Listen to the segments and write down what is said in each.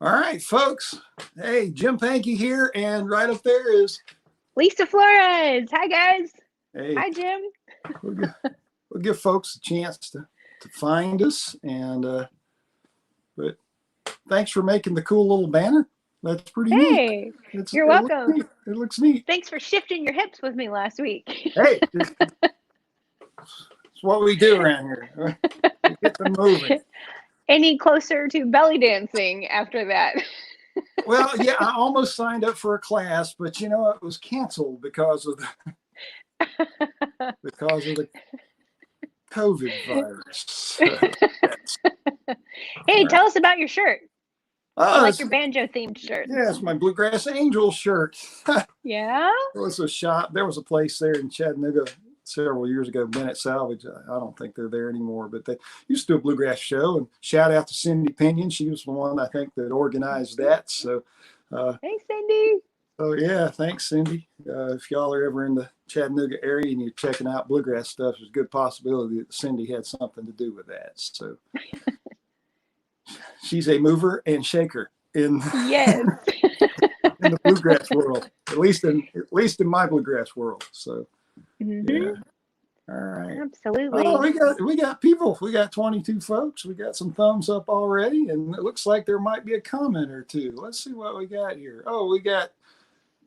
All right, folks. Hey, Jim Pankey here, and right up there is Lisa Flores. Hi, guys. Hey, hi, Jim. We'll give folks a chance to find us, and but thanks for making the cool little banner. That's pretty neat. You're welcome. It looks neat. Thanks for shifting your hips with me last week. Hey, it's what we do around here. We get them moving. Any closer to belly dancing after that? Well, yeah, I almost signed up for a class, but you know, it was canceled because of the COVID virus. So, hey, tell us about your shirt. I like your banjo themed shirt. Yeah, it's my Bluegrass Angel shirt. Yeah? There was a shop. There was a place there in Chattanooga several years ago, Bennett Salvage. I don't think they're there anymore, but they used to do a bluegrass show. And shout out to Cindy Pinion. She was the one, I think, that organized that. So, hey, Cindy. Oh yeah, thanks, Cindy. If y'all are ever in the Chattanooga area and you're checking out bluegrass stuff, there's a good possibility that Cindy had something to do with that. So she's a mover and shaker in yes in the bluegrass world, at least in my bluegrass world. So yeah. All right. Absolutely. Oh, we got people. We got 22 folks. We got some thumbs up already, and it looks like there might be a comment or two. Let's see what we got here. Oh, we got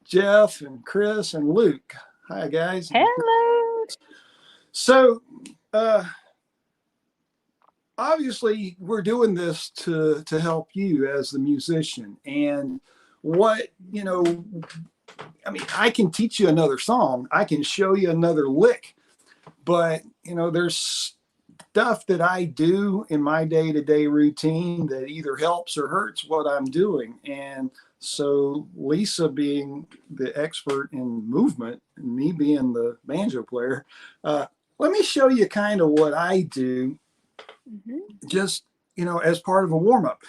Jeff and Chris and Luke. Hi, guys. Hello. So, obviously, we're doing this to help you as the musician. And what, I mean, I can teach you another song. I can show you another lick. But, there's stuff that I do in my day-to-day routine that either helps or hurts what I'm doing. And so Lisa being the expert in movement and me being the banjo player, let me show you kind of what I do just, as part of a warm-up.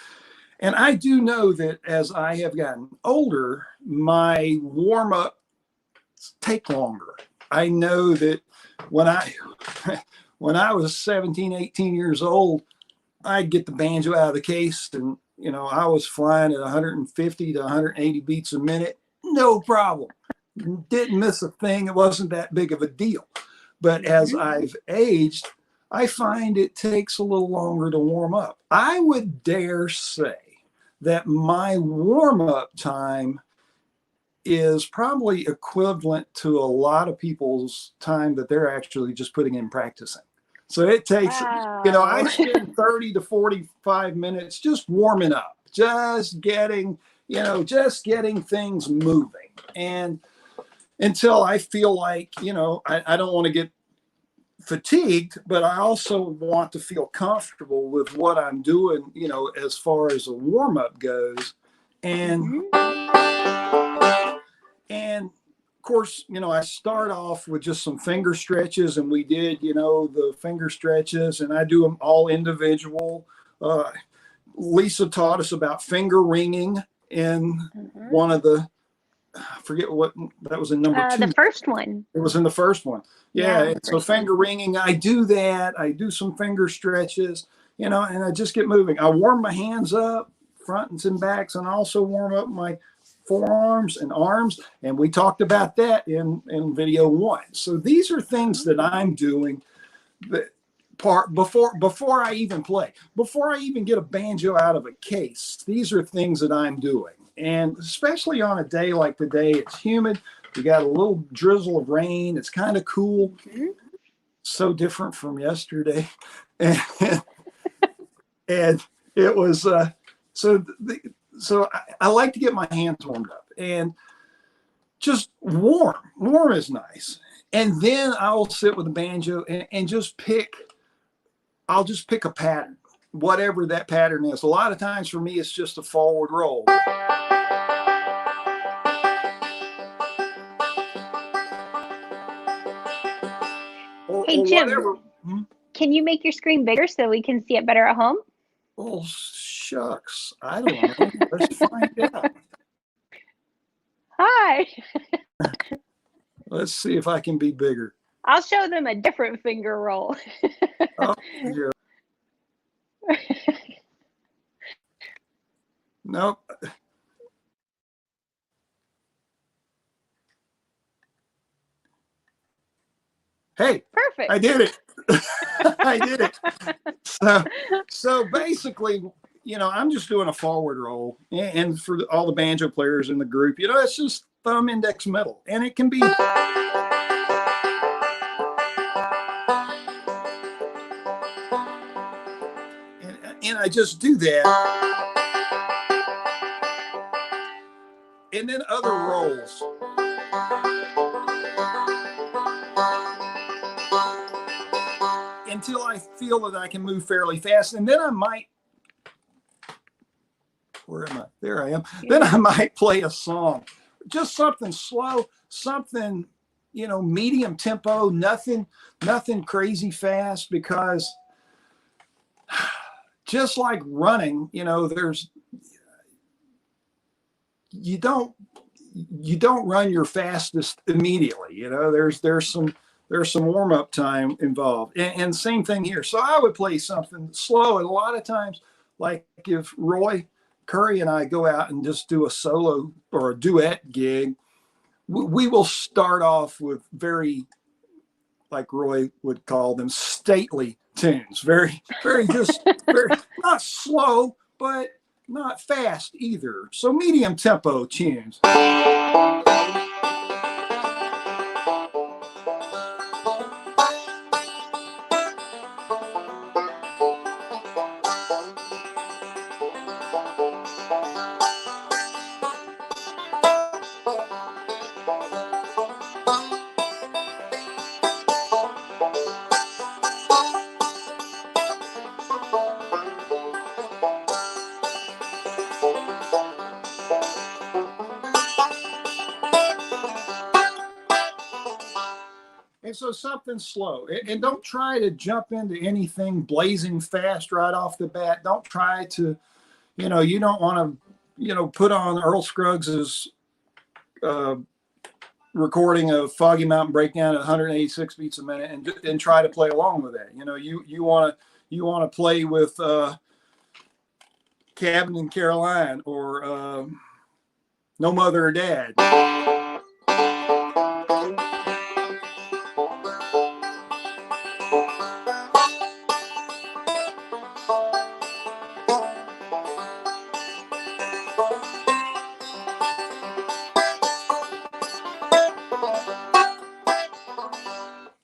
And I do know that as I have gotten older, my warm-ups take longer. I know that when I was 17, 18 years old, I'd get the banjo out of the case and, I was flying at 150 to 180 beats a minute. No problem. Didn't miss a thing. It wasn't that big of a deal. But as I've aged, I find it takes a little longer to warm up. I would dare say that my warm-up time is probably equivalent to a lot of people's time that they're actually just putting in practicing. So it takes, I spend 30 to 45 minutes just warming up, just getting things moving. And until I feel like, I don't want to get fatigued, but I also want to feel comfortable with what I'm doing, as far as a warm-up goes. And of course, I start off with just some finger stretches, and we did, the finger stretches, and I do them all individual. Lisa taught us about finger ringing in one of the, I forget what, that was in number 2. The first one. It was in the first one. Yeah. So finger ringing, I do that. I do some finger stretches, and I just get moving. I warm my hands up, fronts and backs, and also warm up my forearms and arms, and we talked about that in video 1. So these are things that I'm doing that before I even play, before I even get a banjo out of a case. These are things that I'm doing, and especially on a day like today, it's humid. We got a little drizzle of rain. It's kind of cool. So different from yesterday, and it was So I like to get my hands warmed up and just warm. Warm is nice. And then I'll sit with the banjo and just I'll just pick a pattern, whatever that pattern is. A lot of times for me, it's just a forward roll. Hey, Jim, can you make your screen bigger so we can see it better at home? Oh, shucks. I don't know. Let's find out. Hi. Let's see if I can be bigger. I'll show them a different finger roll. Oh, yeah. Nope. Hey, perfect. I did it. I did it. So basically, you know, I'm just doing a forward roll. And for all the banjo players in the group, you know, it's just thumb, index, middle. And it can be. And I just do that. And then other rolls. Until I feel that I can move fairly fast. And then I might, where am I? There I am. Then I might play a song. Just something slow, something, you know, medium tempo, nothing crazy fast, because just like running, you know, you don't run your fastest immediately. You know, there's some warm-up time involved, and same thing here. So I would play something slow, and a lot of times, like if Roy Curry and I go out and just do a solo or a duet gig, we will start off with very, like Roy would call them, stately tunes. Very just very, not slow, but not fast either. So medium tempo tunes. And so something slow, and don't try to jump into anything blazing fast right off the bat. Don't try to, you know, you don't want to, you know, put on Earl Scruggs's recording of Foggy Mountain Breakdown at 186 beats a minute and try to play along with that. You know, you want to play with Cabin in Caroline or No Mother or Dad.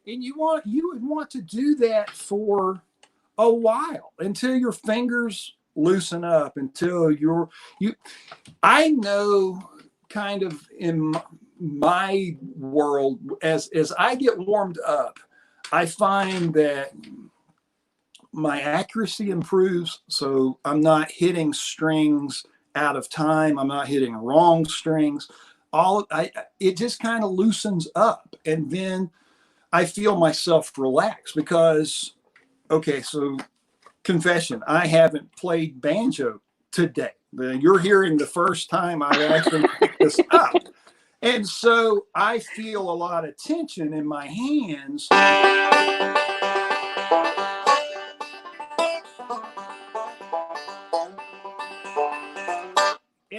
And you would want to do that for a while, until your fingers loosen up, until I know, kind of in my world, as I get warmed up, I find that my accuracy improves. So I'm not hitting strings out of time. I'm not hitting wrong strings. It just kind of loosens up. And then I feel myself relax, because, okay, so confession, I haven't played banjo today. You're hearing the first time I actually picked this up. And so I feel a lot of tension in my hands. And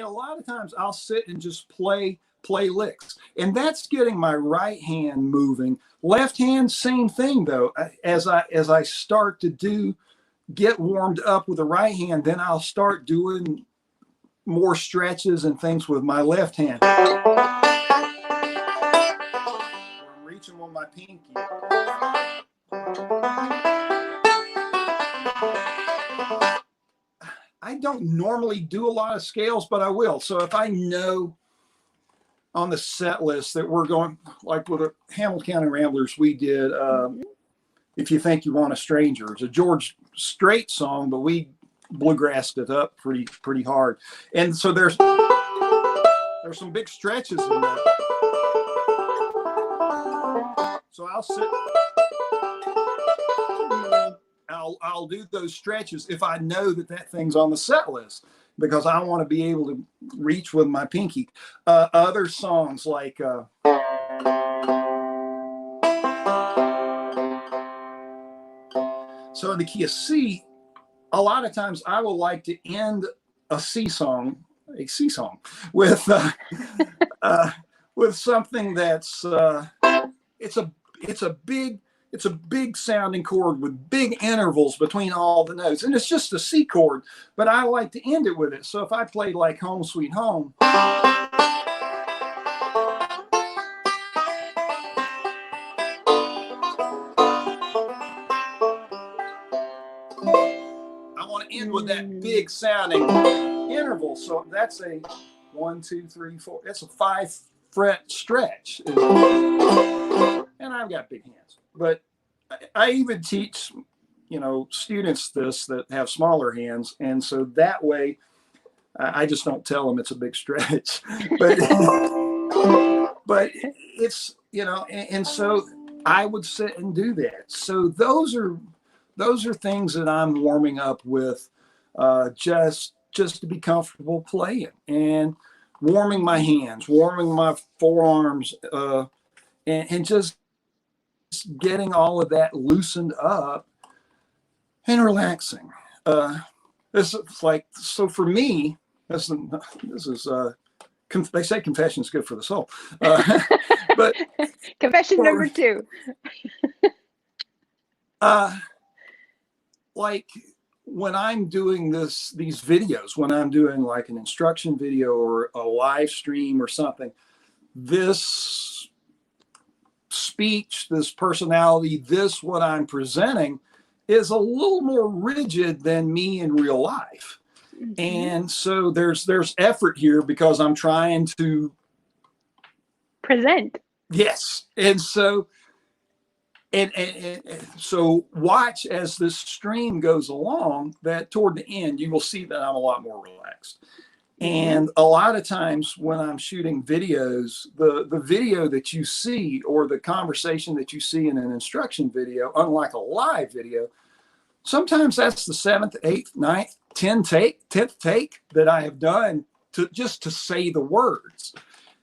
a lot of times I'll sit and just play licks. And that's getting my right hand moving. Left hand, same thing though. As I start to get warmed up with the right hand, then I'll start doing more stretches and things with my left hand. I'm reaching with my pinky. I don't normally do a lot of scales, but I will. So if I know on the set list that we're going, like with the Hamilton County Ramblers, we did If You Think You Want a Stranger. It's a George Strait song, but we bluegrassed it up pretty hard. And so there's some big stretches in there. So I'll sit, I'll do those stretches if I know that thing's on the set list, because I want to be able to reach with my pinky. Other songs like so in the key of C, a lot of times I will like to end a sea song with with something that's it's a big sounding chord with big intervals between all the notes, and it's just a C chord, but I like to end it with it. So if I played like Home Sweet Home, I want to end with that big sounding interval. So that's a 1, 2, 3, 4. It's a 5-fret stretch, and I've got big hands. But I even teach, students this that have smaller hands, and so that way, I just don't tell them it's a big stretch. But but it's and so I would sit and do that. So those are things that I'm warming up with, just to be comfortable playing, and warming my hands, warming my forearms, and just getting all of that loosened up and relaxing. This is like, so for me, this is they say confession is good for the soul, but confession number 2. Like when I'm doing these videos, when I'm doing like an instruction video or a live stream or something, this speech, this personality, this what I'm presenting is a little more rigid than me in real life. Mm-hmm. And so there's effort here because I'm trying to present. Yes. And so and so watch as this stream goes along, that toward the end you will see that I'm a lot more relaxed. And a lot of times when I'm shooting videos, the video that you see or the conversation that you see in an instruction video, unlike a live video, sometimes that's the 7th, 8th, 9th, 10th take that I have done to say the words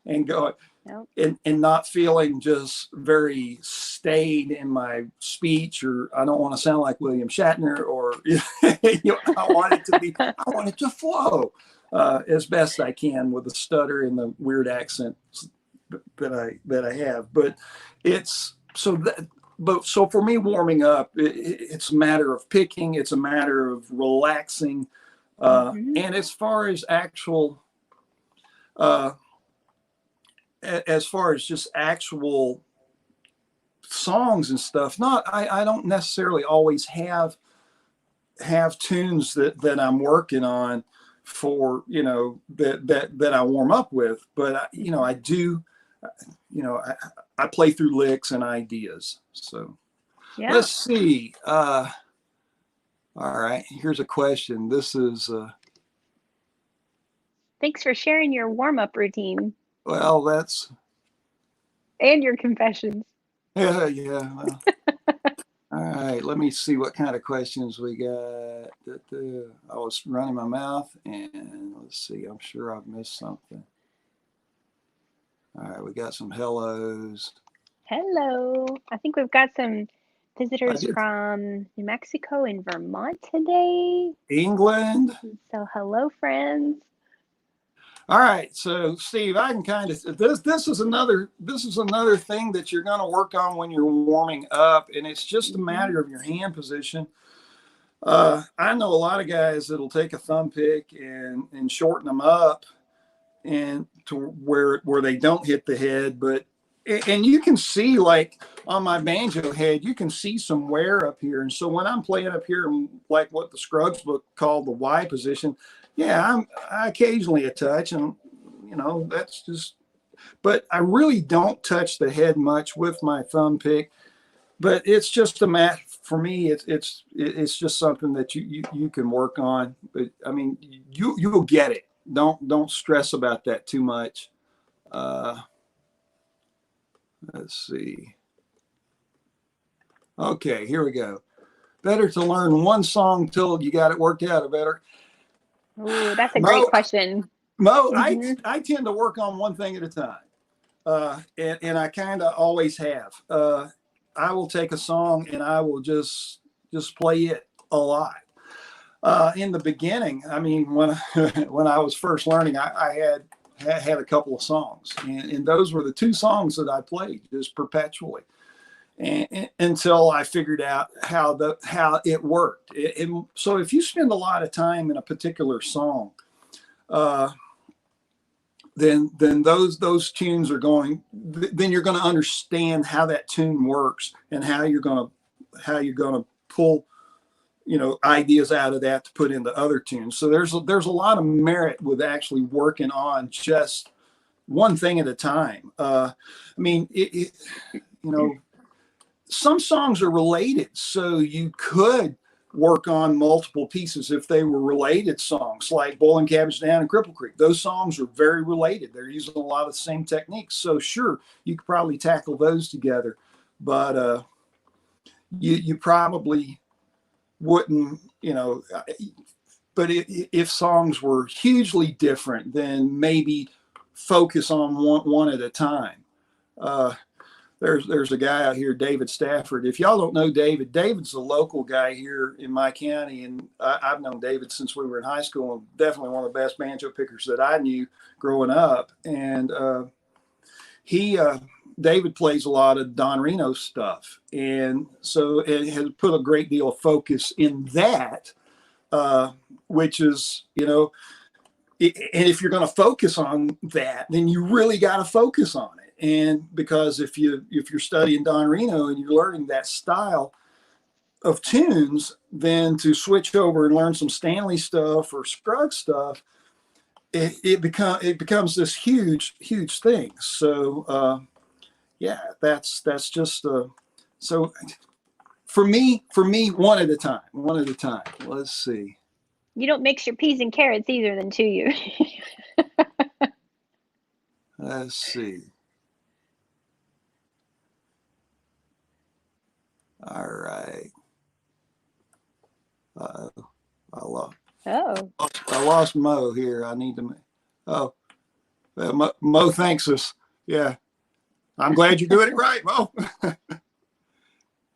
and go. Nope. And not feeling just very staid in my speech, or I don't want to sound like William Shatner, or I want it to flow as best I can with the stutter and the weird accent that I have. But it's so for me, warming up, it's a matter of picking, it's a matter of relaxing, and as far as just actual songs and stuff, I don't necessarily always have tunes that I'm working on for, that I warm up with, but I do, I play through licks and ideas. So Let's see. All right, here's a question. This is thanks for sharing your warm-up routine. Well, that's... And your confessions. Yeah. Well. All right, let me see what kind of questions we got. I was running my mouth, and let's see. I'm sure I've missed something. All right, we got some hellos. Hello. I think we've got some visitors from New Mexico and Vermont today. England. So hello, friends. All right, so Steve, I can kind of this is another thing that you're going to work on when you're warming up, and it's just a matter of your hand position. I know a lot of guys that'll take a thumb pick and shorten them up, and to where they don't hit the head, and you can see, like on my banjo head, you can see some wear up here, and so when I'm playing up here, like what the Scruggs book called the Y position. Yeah, I occasionally touch, and that's just. But I really don't touch the head much with my thumb pick. But it's just a matter for me. It's just something that you can work on. But I mean, you'll get it. Don't stress about that too much. Let's see. Okay, here we go. Better to learn one song till you got it worked out, or better. Ooh, that's a great question. Mo, I tend to work on one thing at a time, and I kind of always have. I will take a song and I will just play it a lot. In the beginning, I mean, when when I was first learning, I had a couple of songs, and those were the two songs that I played just perpetually, and until I figured out how it worked. So if you spend a lot of time in a particular song, then those tunes are going. Then you're going to understand how that tune works and how you're going to pull, you know, ideas out of that to put into other tunes. So there's a lot of merit with actually working on just one thing at a time. I mean, you know, some songs are related, so you could work on multiple pieces if they were related songs, like Bowling Cabbage Down and Cripple Creek. Those songs are very related. They're using a lot of the same techniques. So sure, you could probably tackle those together, but you probably wouldn't, you know. But if songs were hugely different, then maybe focus on one at a time. There's a guy out here, David Stafford. If y'all don't know David, David's a local guy here in my county, and I've known David since we were in high school, and definitely one of the best banjo pickers that I knew growing up. And David plays a lot of Don Reno stuff, and so it has put a great deal of focus in that, which is, you know, and if you're going to focus on that, then you really got to focus on it. And because if you're studying Don Reno and you're learning that style of tunes, then to switch over and learn some Stanley stuff or Scruggs stuff, it becomes this huge thing. So yeah, that's just so for me, one at a time. Let's see. You don't mix your peas and carrots either, then, do you? Let's see. All right. I lost Mo here. I need to. Oh, Mo thanks us. Yeah, I'm glad you're doing it right, Mo.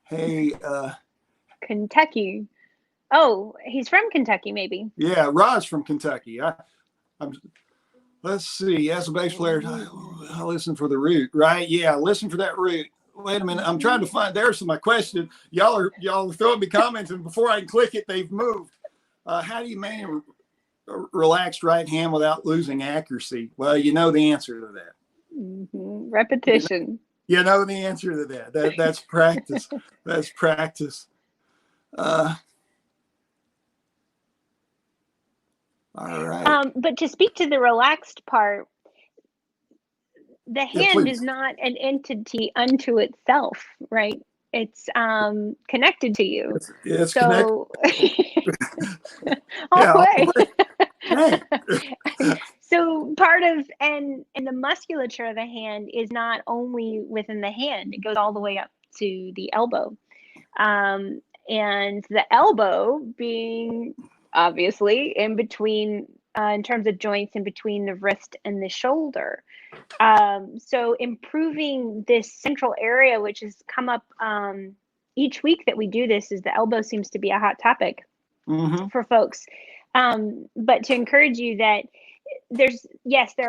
Hey, Kentucky. Oh, he's from Kentucky, maybe. Yeah, Rod's from Kentucky. Let's see. As a bass player, I listen for the root, right? Yeah, listen for that root. Wait a minute. I'm trying to find. There's my question. Y'all are throwing me comments, and before I can click it, they've moved. How do you maintain a relaxed right hand without losing accuracy? Well, you know the answer to that. Mm-hmm. Repetition. You know the answer to that. That's practice. That's practice. All right. But to speak to the relaxed part, the hand please. is not an entity unto itself, right? It's connected to you. It's so connected. all Right. So part of and the musculature of the hand is not only within the hand; it goes all the way up to the elbow, and the elbow being obviously in between, in terms of joints, in between the wrist and the shoulder. So improving this central area, which has come up each week that we do this, is the elbow seems to be a hot topic for folks. But to encourage you that there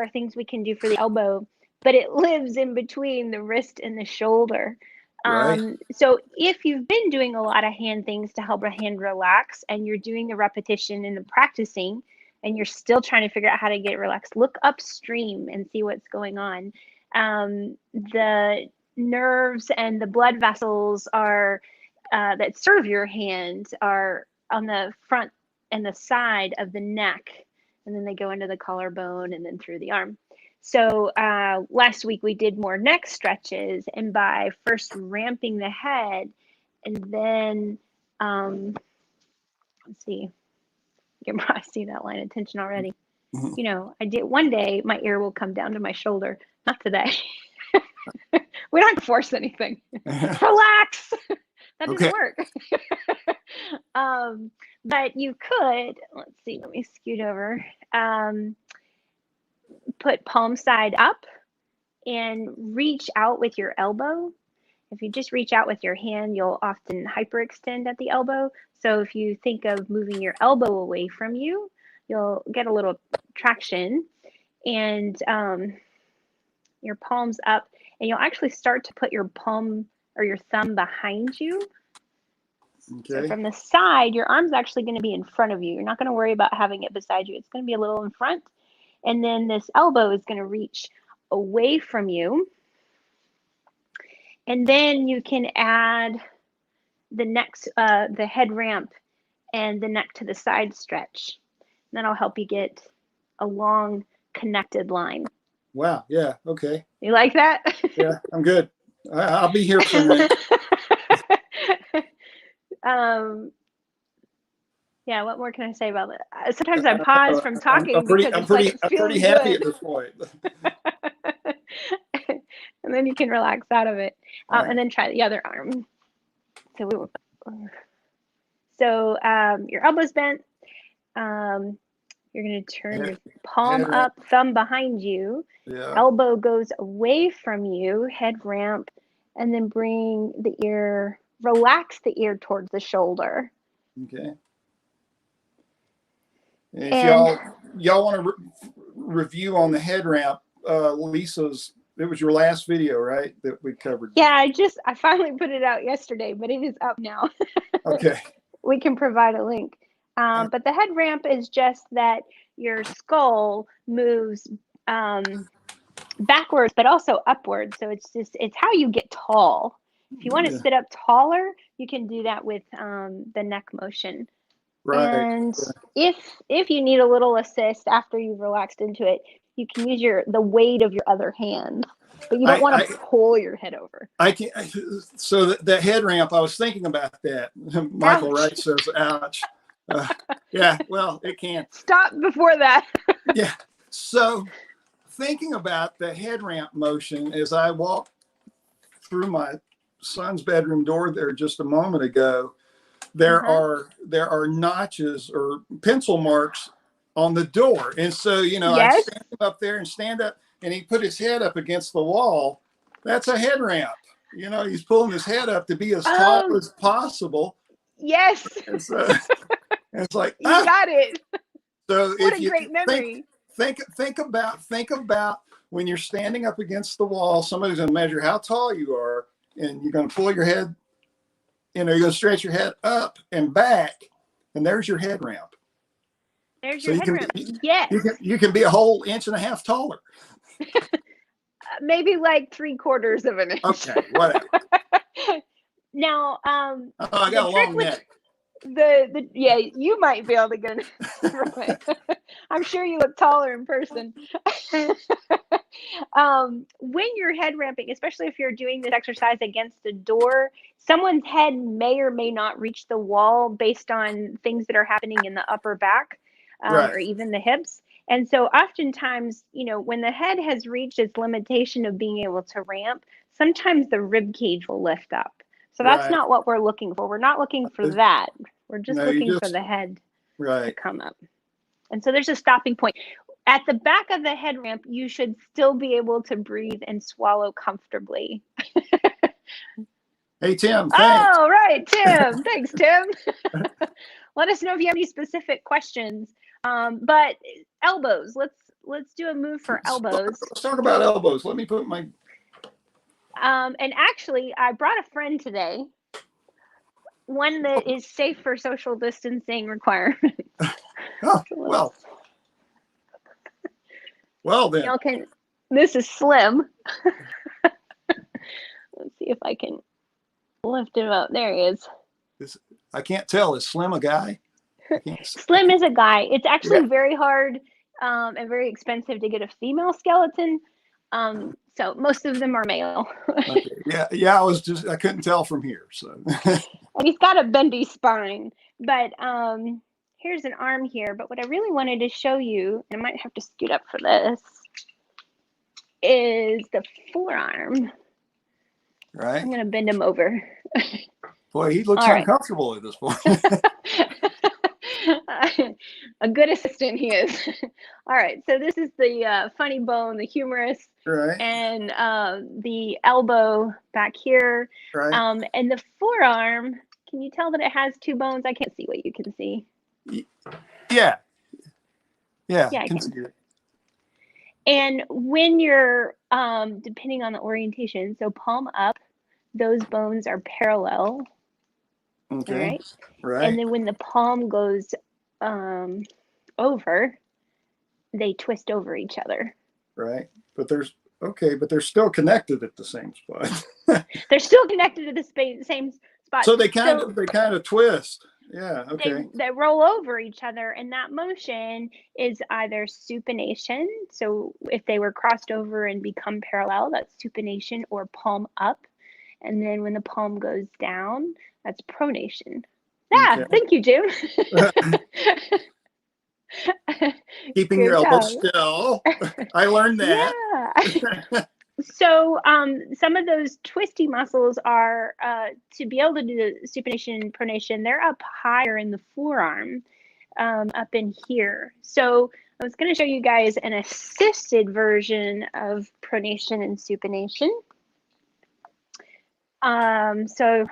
are things we can do for the elbow, but it lives in between the wrist and the shoulder. Right. So if you've been doing a lot of hand things to help a hand relax, and you're doing the repetition and the practicing, and you're still trying to figure out how to get relaxed, look upstream and see what's going on. The nerves and the blood vessels are that serve your hand are on the front and the side of the neck, and then they go into the collarbone and then through the arm. So last week we did more neck stretches, and by first ramping the head, and then let's see, I see that line of tension already. You know, I did one day my ear will come down to my shoulder. Not today. We don't have to force anything. Relax. That doesn't work. But you could, let's see, let me scoot over. Put palm side up and reach out with your elbow If you just reach out with your hand, you'll often hyperextend at the elbow. So if you think of moving your elbow away from you, you'll get a little traction, and your palms up, and you'll actually start to put your palm or your thumb behind you. Okay. So from the side, your arm's actually going to be in front of you. You're not going to worry about having it beside you. It's going to be a little in front. And then this elbow is going to reach away from you. And then you can add the next, the head ramp and the neck to the side stretch. And that'll help you get a long connected line. Wow. Yeah. Okay. You like that? Yeah, I'm good. I'll be here for a minute. Yeah, what more can I say about that? Sometimes I pause from talking because I'm it's like it's pretty feeling happy good. at this point. And then you can relax out of it. Right. And then try the other arm. So your elbow's bent. You're going to turn your palm up, thumb behind you. Yeah. Elbow goes away from you, head ramp, and then bring the ear, relax the ear towards the shoulder. Okay. And if y'all want to review on the head ramp, Lisa's, it was your last video, right, that we covered? Yeah, I finally put it out yesterday, but it is up now. Okay. We can provide a link. But the head ramp is just that your skull moves backwards, but also upwards. So it's how you get tall. If you want to sit up taller, you can do that with the neck motion. Right. And if you need a little assist after you've relaxed into it, you can use the weight of your other hand, but you don't want to pull your head over. So the head ramp, I was thinking about that. Michael Wright says, ouch. Yeah, well, it can. Stop before that. Yeah. So thinking about the head ramp motion as I walked through my son's bedroom door there just a moment ago, there are notches or pencil marks on the door. And so, I'd stand up there and stand up, and he put his head up against the wall. That's a head ramp. He's pulling his head up to be as tall as possible. Yes. And so, it's like, you got it. So what a great memory. Think about when you're standing up against the wall, somebody's going to measure how tall you are, and you're going to pull your head, you're going to stretch your head up and back, and there's your head ramp. There's your head ramp. Yes. You can be a whole inch and a half taller. Maybe like 3/4 of an inch. Okay, whatever. Now, I got a long neck. Yeah, you might be able to get it. I'm sure you look taller in person. When you're head ramping, especially if you're doing this exercise against a door, someone's head may or may not reach the wall based on things that are happening in the upper back or even the hips. And so oftentimes, when the head has reached its limitation of being able to ramp, sometimes the rib cage will lift up. So that's not what we're looking for. We're not looking for that. We're just looking for the head to come up. And so there's a stopping point. At the back of the head ramp, you should still be able to breathe and swallow comfortably. Hey, Tim. Thanks. Oh, right, Tim. Thanks, Tim. Let us know if you have any specific questions. But elbows, let's do a move for elbows. Let's talk about elbows. Let me put my... And actually, I brought a friend today, one that is safe for social distancing requirements. Oh, well then. This is Slim. Let's see if I can lift him up. There he is. I can't tell. Is Slim a guy? Slim is a guy. It's actually very hard and very expensive to get a female skeleton. So most of them are male. Okay. Yeah. I couldn't tell from here. So. And he's got a bendy spine. But here's an arm here. But what I really wanted to show you, and I might have to scoot up for this, is the forearm. Right. I'm going to bend him over. Boy, he looks uncomfortable at this point. A good assistant he is. All right, so this is the funny bone, the humerus, Right. and the elbow back here. Right. And the forearm, can you tell that it has two bones? I can't see what you can see. Yeah. Yeah. Yeah, I can. See it. And when you're, depending on the orientation, so palm up, those bones are parallel. Okay. All right. Right. And then when the palm goes over, they twist over each other. Right. But they're still connected at the same spot. They're still connected to the same spot. So they kind of twist. Yeah. Okay. They roll over each other, and that motion is either supination. So if they were crossed over and become parallel, that's supination, or palm up. And then when the palm goes down, that's pronation. Yeah, Okay. thank you, Jim. Keeping your elbows still. I learned that. Yeah. So some of those twisty muscles are, to be able to do the supination and pronation, they're up higher in the forearm, up in here. So I was going to show you guys an assisted version of pronation and supination. So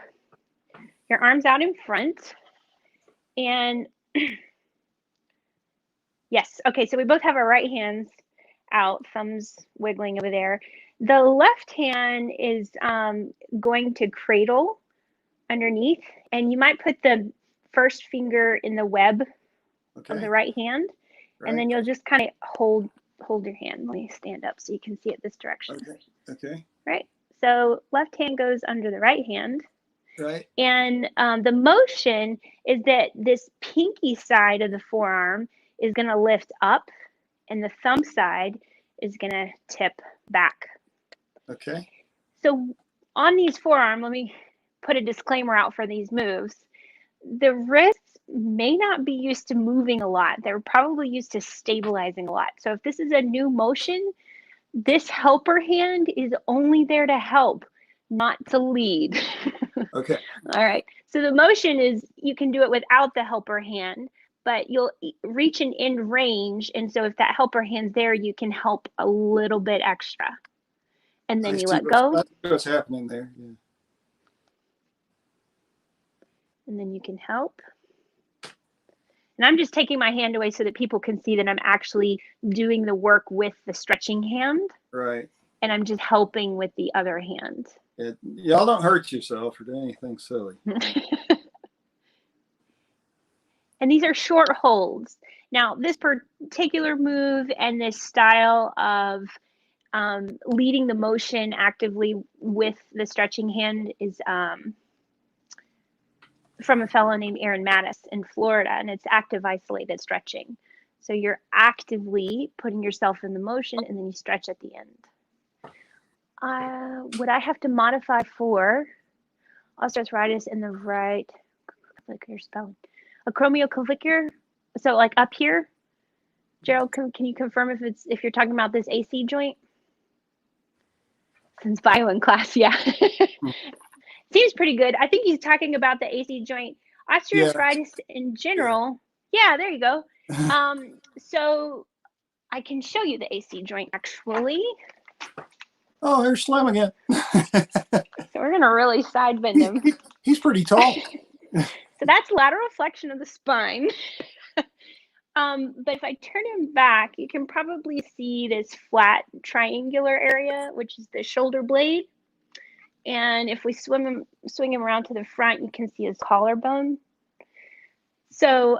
your arms out in front, and yes, okay, so we both have our right hands out, thumbs wiggling over there. The left hand is going to cradle underneath, and you might put the first finger in the web of the right hand, and then you'll just kind of hold your hand. Let me stand up so you can see it this direction. Okay. Right. So left hand goes under the right hand. Right. And the motion is that this pinky side of the forearm is going to lift up, and the thumb side is going to tip back. Okay. So on these forearm, let me put a disclaimer out for these moves. The wrists may not be used to moving a lot. They're probably used to stabilizing a lot. So if this is a new motion, this helper hand is only there to help, not to lead. Okay. All right. So the motion is, you can do it without the helper hand, but you'll reach an end range. And so if that helper hand's there, you can help a little bit extra. And then you let go. That's what's happening there. Yeah. And then you can help. And I'm just taking my hand away so that people can see that I'm actually doing the work with the stretching hand. Right. And I'm just helping with the other hand. Y'all don't hurt yourself or do anything silly. And these are short holds. Now, this particular move and this style of leading the motion actively with the stretching hand is from a fellow named Aaron Mattis in Florida, and it's active isolated stretching. So you're actively putting yourself in the motion, and then you stretch at the end. Would I have to modify for osteoarthritis in the right spelling? Acromioclavicular. So like up here, Gerald, can you confirm if you're talking about this AC joint? Since bio in class, yeah. Seems pretty good. I think he's talking about the AC joint. Osteoarthritis in general. Yeah, there you go. So I can show you the AC joint actually. Oh, there's Slim again. So we're gonna really side bend him. He's pretty tall. So that's lateral flexion of the spine. But if I turn him back, you can probably see this flat triangular area, which is the shoulder blade. And if we swing him around to the front, you can see his collarbone. So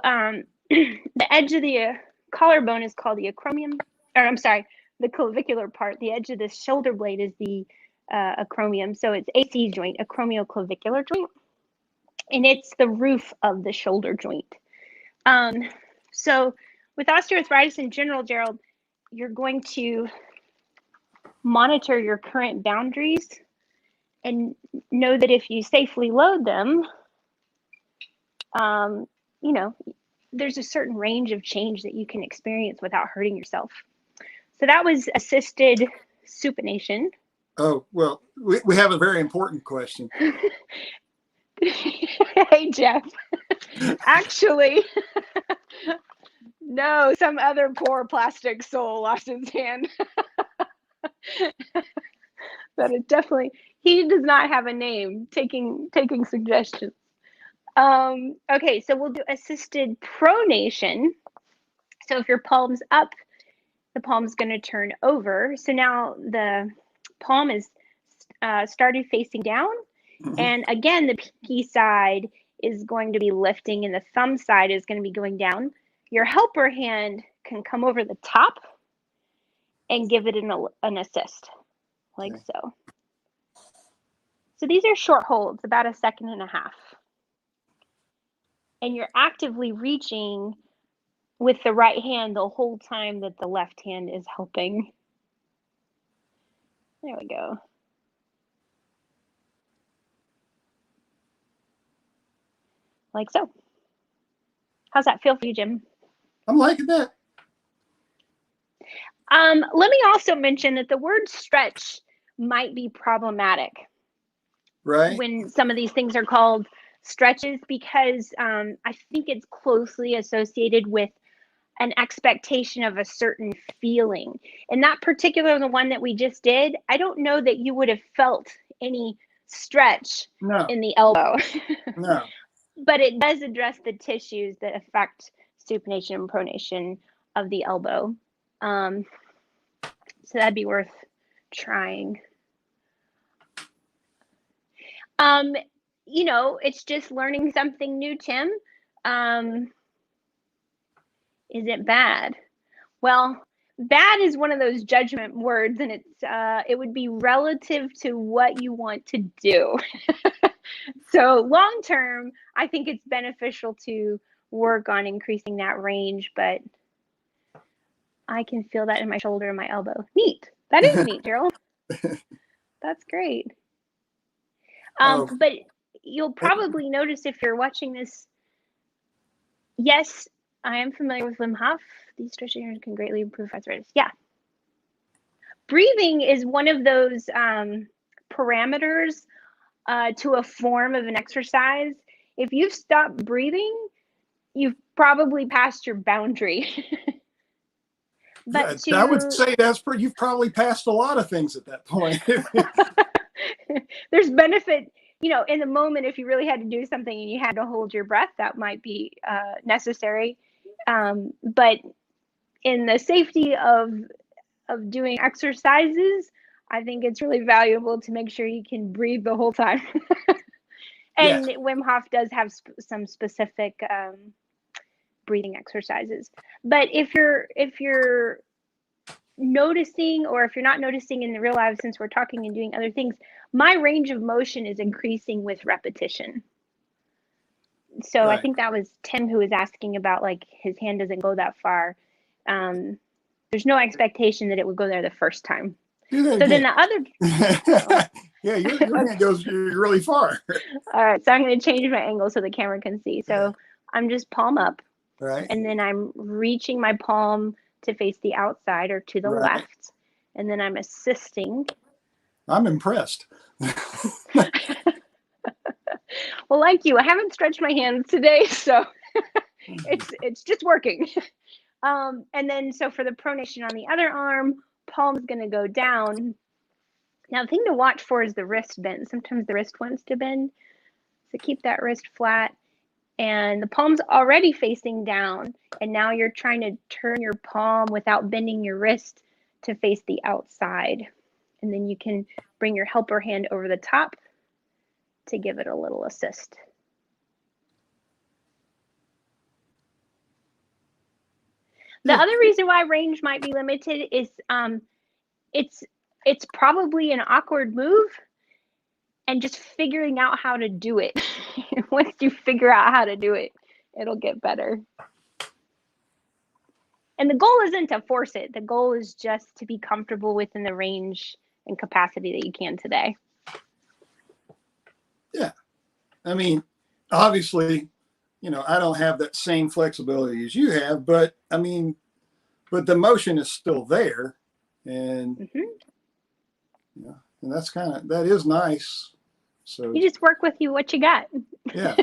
the edge of the collarbone is called the acromion, or I'm sorry, the clavicular part. The edge of the shoulder blade is the acromion. So it's AC joint, acromioclavicular joint. And it's the roof of the shoulder joint. So with osteoarthritis in general, Gerald, you're going to monitor your current boundaries and know that if you safely load them, you know, there's a certain range of change that you can experience without hurting yourself. So that was assisted supination. Oh, well, we have a very important question. Hey, Jeff. Actually, no, some other poor plastic soul lost his hand. But it definitely, he does not have a name. Taking suggestions. Okay, so we'll do assisted pronation. So if your palm's up, the palm's going to turn over. So now the palm is started facing down. And again, the pinky side is going to be lifting and the thumb side is going to be going down. Your helper hand can come over the top and give it an assist, like so. So these are short holds, about 1.5 seconds. And you're actively reaching with the right hand the whole time that the left hand is helping. There we go. Like so. How's that feel for you, Jim? I'm liking that. Let me also mention that the word stretch might be problematic. Right. When some of these things are called stretches, because I think it's closely associated with an expectation of a certain feeling. And that particular, the one that we just did, I don't know that you would have felt any stretch in the elbow. No. But it does address the tissues that affect supination and pronation of the elbow. So that'd be worth trying. You know, it's just learning something new, Tim. Is it bad? Well, bad is one of those judgment words, and it would be relative to what you want to do. So long term, I think it's beneficial to work on increasing that range, but I can feel that in my shoulder and my elbow. Neat. That is neat, Gerald. That's great. But you'll probably notice if you're watching this, yes, I am familiar with Wim Hof. These stretching can greatly improve arthritis. Yeah. Breathing is one of those parameters to a form of an exercise. If you've stopped breathing, you've probably passed your boundary. But I would say you've probably passed a lot of things at that point. There's benefit, you know, in the moment. If you really had to do something and you had to hold your breath, that might be necessary. But in the safety of doing exercises, I think it's really valuable to make sure you can breathe the whole time. And yes. Wim Hof does have some specific breathing exercises. But if you're noticing, or if you're not noticing in the real life, since we're talking and doing other things, my range of motion is increasing with repetition. So right. I think that was Tim who was asking about, like, his hand doesn't go that far. There's no expectation that it would go there the first time. So then the other yeah, your hand goes really far. All right, so I'm going to change my angle so the camera can see. So I'm just palm up, right, and then I'm reaching my palm to face the outside or to the left, and then I'm assisting. I'm impressed. Well, like you, I haven't stretched my hands today, so it's just working. And then so for the pronation on the other arm, palm's going to go down. Now, the thing to watch for is the wrist bend. Sometimes the wrist wants to bend, so keep that wrist flat. And the palm's already facing down, and now you're trying to turn your palm without bending your wrist to face the outside. And then you can bring your helper hand over the top to give it a little assist. The other reason why range might be limited is it's probably an awkward move, and just figuring out how to do it. Once you figure out how to do it, it'll get better. And the goal isn't to force it. The goal is just to be comfortable within the range and capacity that you can today. Yeah. I mean, obviously, you know, I don't have that same flexibility as you have, but I mean, but the motion is still there. And, yeah, and that is nice. So you just work with what you got. yeah.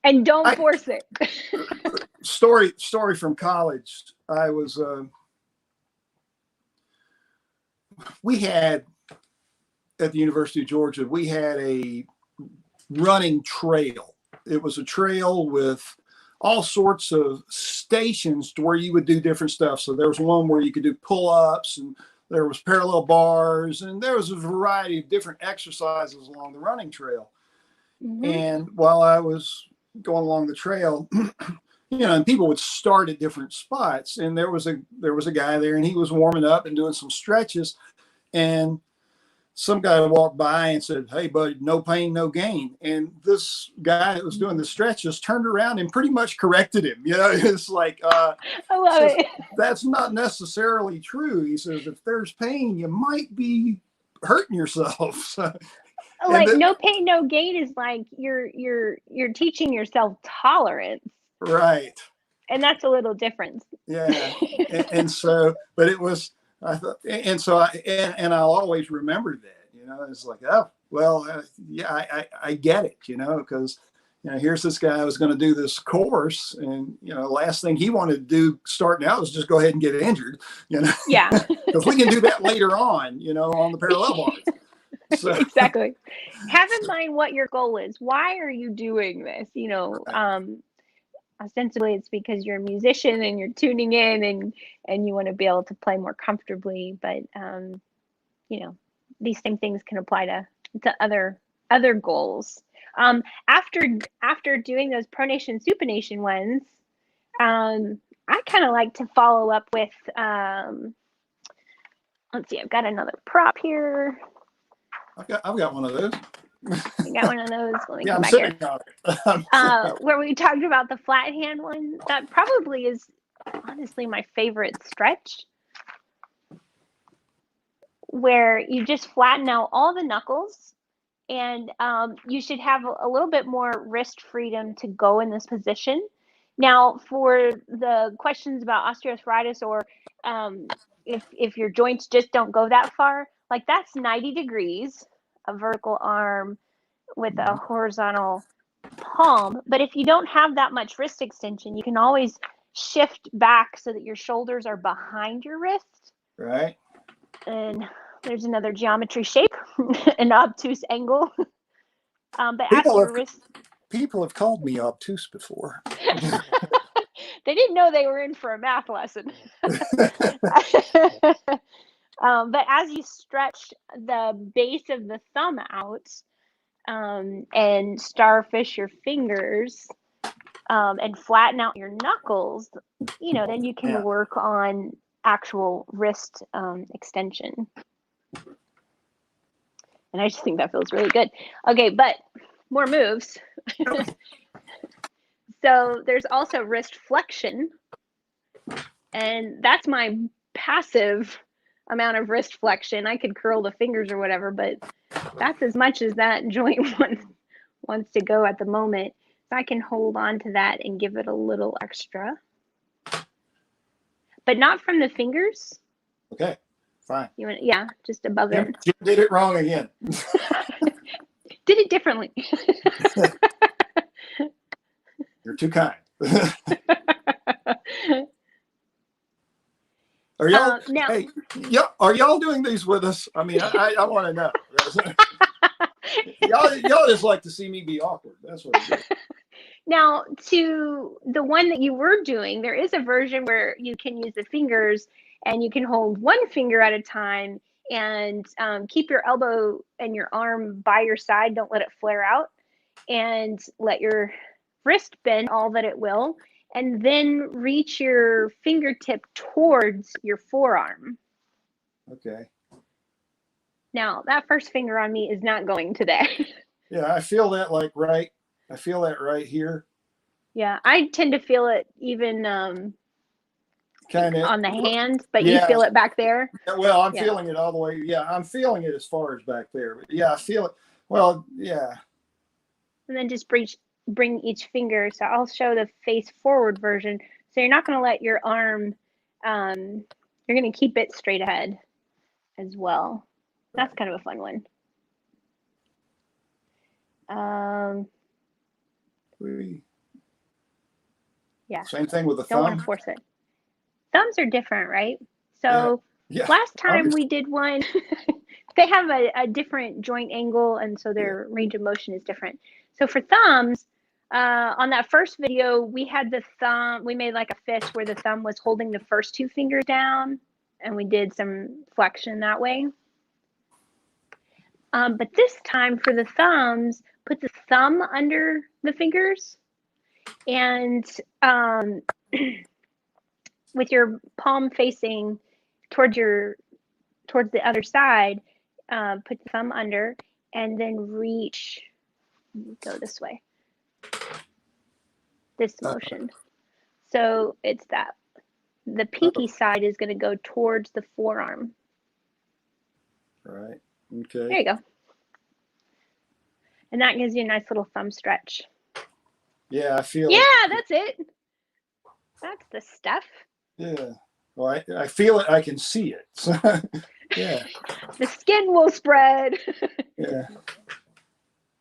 And don't force it. Story from college. We had at the University of Georgia, we had a running trail. It was a trail with all sorts of stations to where you would do different stuff. So there was one where you could do pull-ups, and there was parallel bars, and there was a variety of different exercises along the running trail. Mm-hmm. And while I was going along the trail, and people would start at different spots, and there was a guy there, and he was warming up and doing some stretches, and some guy walked by and said, "Hey, buddy, no pain, no gain." And this guy that was doing the stretches turned around and pretty much corrected him. It's like, I love it. That's not necessarily true. He says, if there's pain, you might be hurting yourself. Like no pain, no gain is like you're teaching yourself tolerance. Right. And that's a little different. Yeah. and so, but it was, I thought, and so and I'll always remember that, it's like, oh, well, yeah, I get it, because, here's this guy who was going to do this course, and, last thing he wanted to do starting out was just go ahead and get injured, Yeah. Because we can do that later on, on the parallel bars. So. Exactly. Have in mind what your goal is. Why are you doing this? Ostensibly it's because you're a musician and you're tuning in and you want to be able to play more comfortably, but these same things can apply to other goals. After doing those pronation supination ones, I kind of like to follow up with let's see, I've got another prop here. I've got one of those. You got one of those? Let me yeah, come I'm back sitting here. on it. Where we talked about the flat hand one. That probably is honestly my favorite stretch. Where you just flatten out all the knuckles, and you should have a little bit more wrist freedom to go in this position. Now, for the questions about osteoarthritis, or if your joints just don't go that far, like that's 90 degrees, a vertical arm with a horizontal palm. But if you don't have that much wrist extension, you can always shift back so that your shoulders are behind your wrist. Right. And there's another geometry shape, an obtuse angle. But people have called me obtuse before. They didn't know they were in for a math lesson. But as you stretch the base of the thumb out and starfish your fingers and flatten out your knuckles, then you can work on actual wrist extension. And I just think that feels really good. Okay, but more moves. So there's also wrist flexion. And that's my passive amount of wrist flexion. I could curl the fingers or whatever, but that's as much as that joint wants to go at the moment. So I can hold on to that and give it a little extra. But not from the fingers. Okay, fine. Just above it. Jim did it wrong again. Did it differently. You're too kind. Are y'all? Now, hey, are y'all doing these with us? I mean, I want to know. y'all just like to see me be awkward. That's what it is. Now, to the one that you were doing, there is a version where you can use the fingers and you can hold one finger at a time and keep your elbow and your arm by your side. Don't let it flare out, and let your wrist bend all that it will, and then reach your fingertip towards your forearm. Okay. Now, that first finger on me is not going today. Yeah, I feel that I feel that right here. Yeah, I tend to feel it even kind of on the hand, but you feel it back there. Well, I'm feeling it all the way. Yeah, I'm feeling it as far as back there. But yeah, I feel it. Well, yeah. And then just bring each finger. So I'll show the face forward version. So you're not going to let your arm, you're going to keep it straight ahead as well. That's kind of a fun one. Yeah. Same thing with the Don't want thumb. to force it. Thumbs are different, right? So last time we did one, they have a different joint angle, and so their range of motion is different. So for thumbs, on that first video, we had the thumb, we made like a fist where the thumb was holding the first two fingers down, and we did some flexion that way. But this time for the thumbs, put the thumb under the fingers, and with your palm facing towards the other side, put the thumb under, and then reach, go this way, this motion. So it's that. The pinky side is going to go towards the forearm. Right. Okay. There you go. And that gives you a nice little thumb stretch. Yeah, I feel. Yeah, that's it. That's the stuff. Yeah. Well, I feel it. I can see it. So, yeah. The skin will spread. Yeah.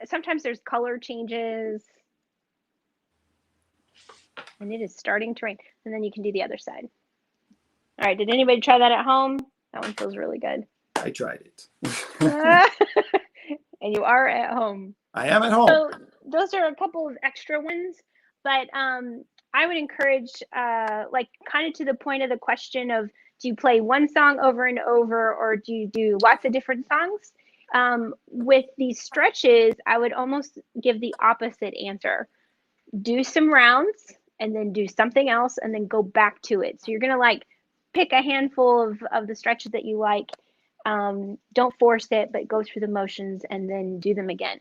Sometimes there's color changes. And it is starting to rain. And then you can do the other side. All right. Did anybody try that at home? That one feels really good. I tried it. And you are at home. I am at home. So those are a couple of extra ones. But I would encourage, like kind of to the point of the question of, do you play one song over and over, or do you do lots of different songs? With these stretches, I would almost give the opposite answer. Do some rounds and then do something else and then go back to it. So you're going to like pick a handful of the stretches that you like. Don't force it, but go through the motions and then do them again.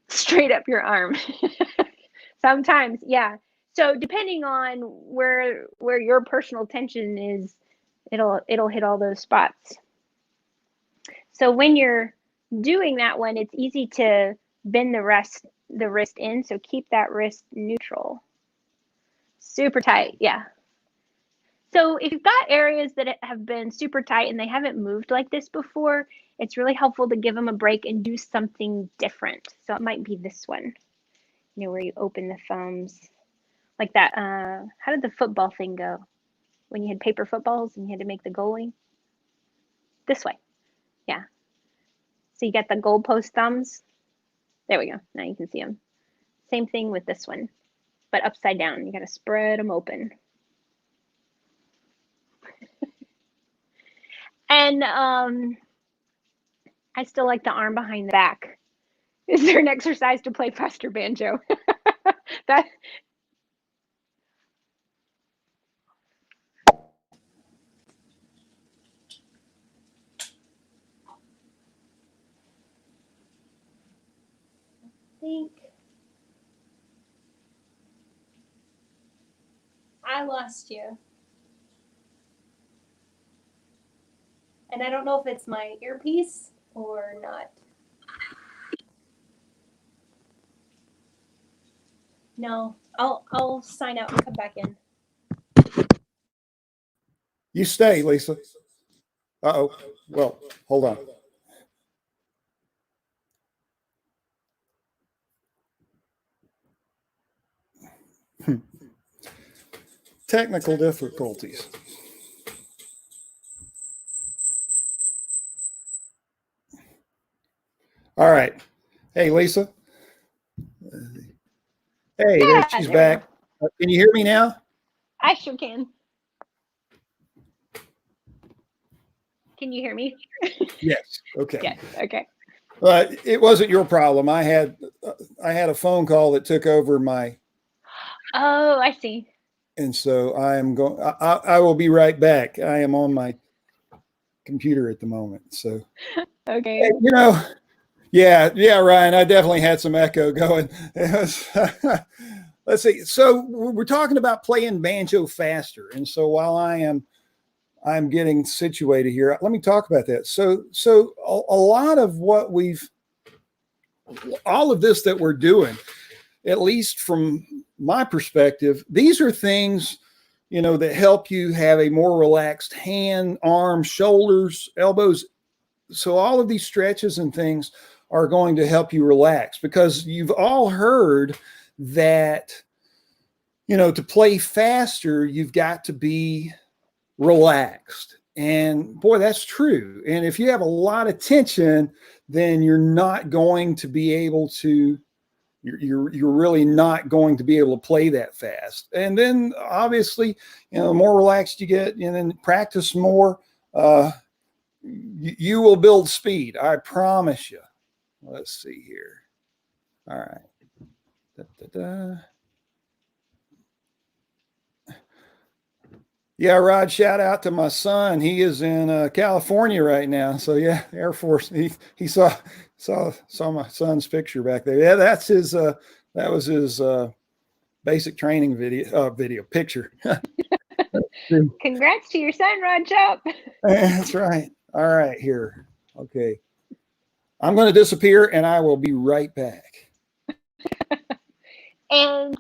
Straight up your arm. Sometimes, yeah. So depending on where your personal tension is, it'll hit all those spots. So when you're doing that one, it's easy to bend the wrist in. So keep that wrist neutral. Super tight, yeah. So if you've got areas that have been super tight and they haven't moved like this before, it's really helpful to give them a break and do something different. So it might be this one, where you open the thumbs. Like that, how did the football thing go? When you had paper footballs and you had to make the goalie? This way, yeah. So you got the goalpost thumbs. There we go, now you can see them. Same thing with this one, but upside down. You gotta spread them open. And I still like the arm behind the back. Is there an exercise to play faster banjo? That. I lost you. And I don't know if it's my earpiece or not. No, I'll sign out and come back in. You stay, Lisa. Uh-oh. Well, hold on. Technical difficulties. All right. Hey, Lisa. Hey, Yeah, she's back. Can you hear me now? I sure can. Can you hear me? Yes. Okay. Yes. Okay. It wasn't your problem. I had a phone call that took over my. Oh, I see. And so I am going. I will be right back. I am on my computer at the moment. So. Okay. Yeah, Ryan. I definitely had some echo going. Let's see. So we're talking about playing banjo faster, and so while I'm getting situated here, let me talk about that. So a lot of what all of this that we're doing, at least from my perspective, these are things, that help you have a more relaxed hand, arms, shoulders, elbows. So all of these stretches and things are going to help you relax, because you've all heard that, you know, to play faster, you've got to be relaxed. And boy, that's true. And if you have a lot of tension, then you're not going to be able to, you're really not going to be able to play that fast. And then obviously, you know, the more relaxed you get and then practice more, you will build speed. I promise you. Let's see here. All right. Da, da, da. Yeah, Rod, shout out to my son. He is in California right now. So yeah, Air Force. He saw my son's picture back there. Yeah, that's his that was his basic training video picture. Congrats to your son, Rod Chop. That's right. All right, here. Okay. I'm going to disappear and I will be right back. And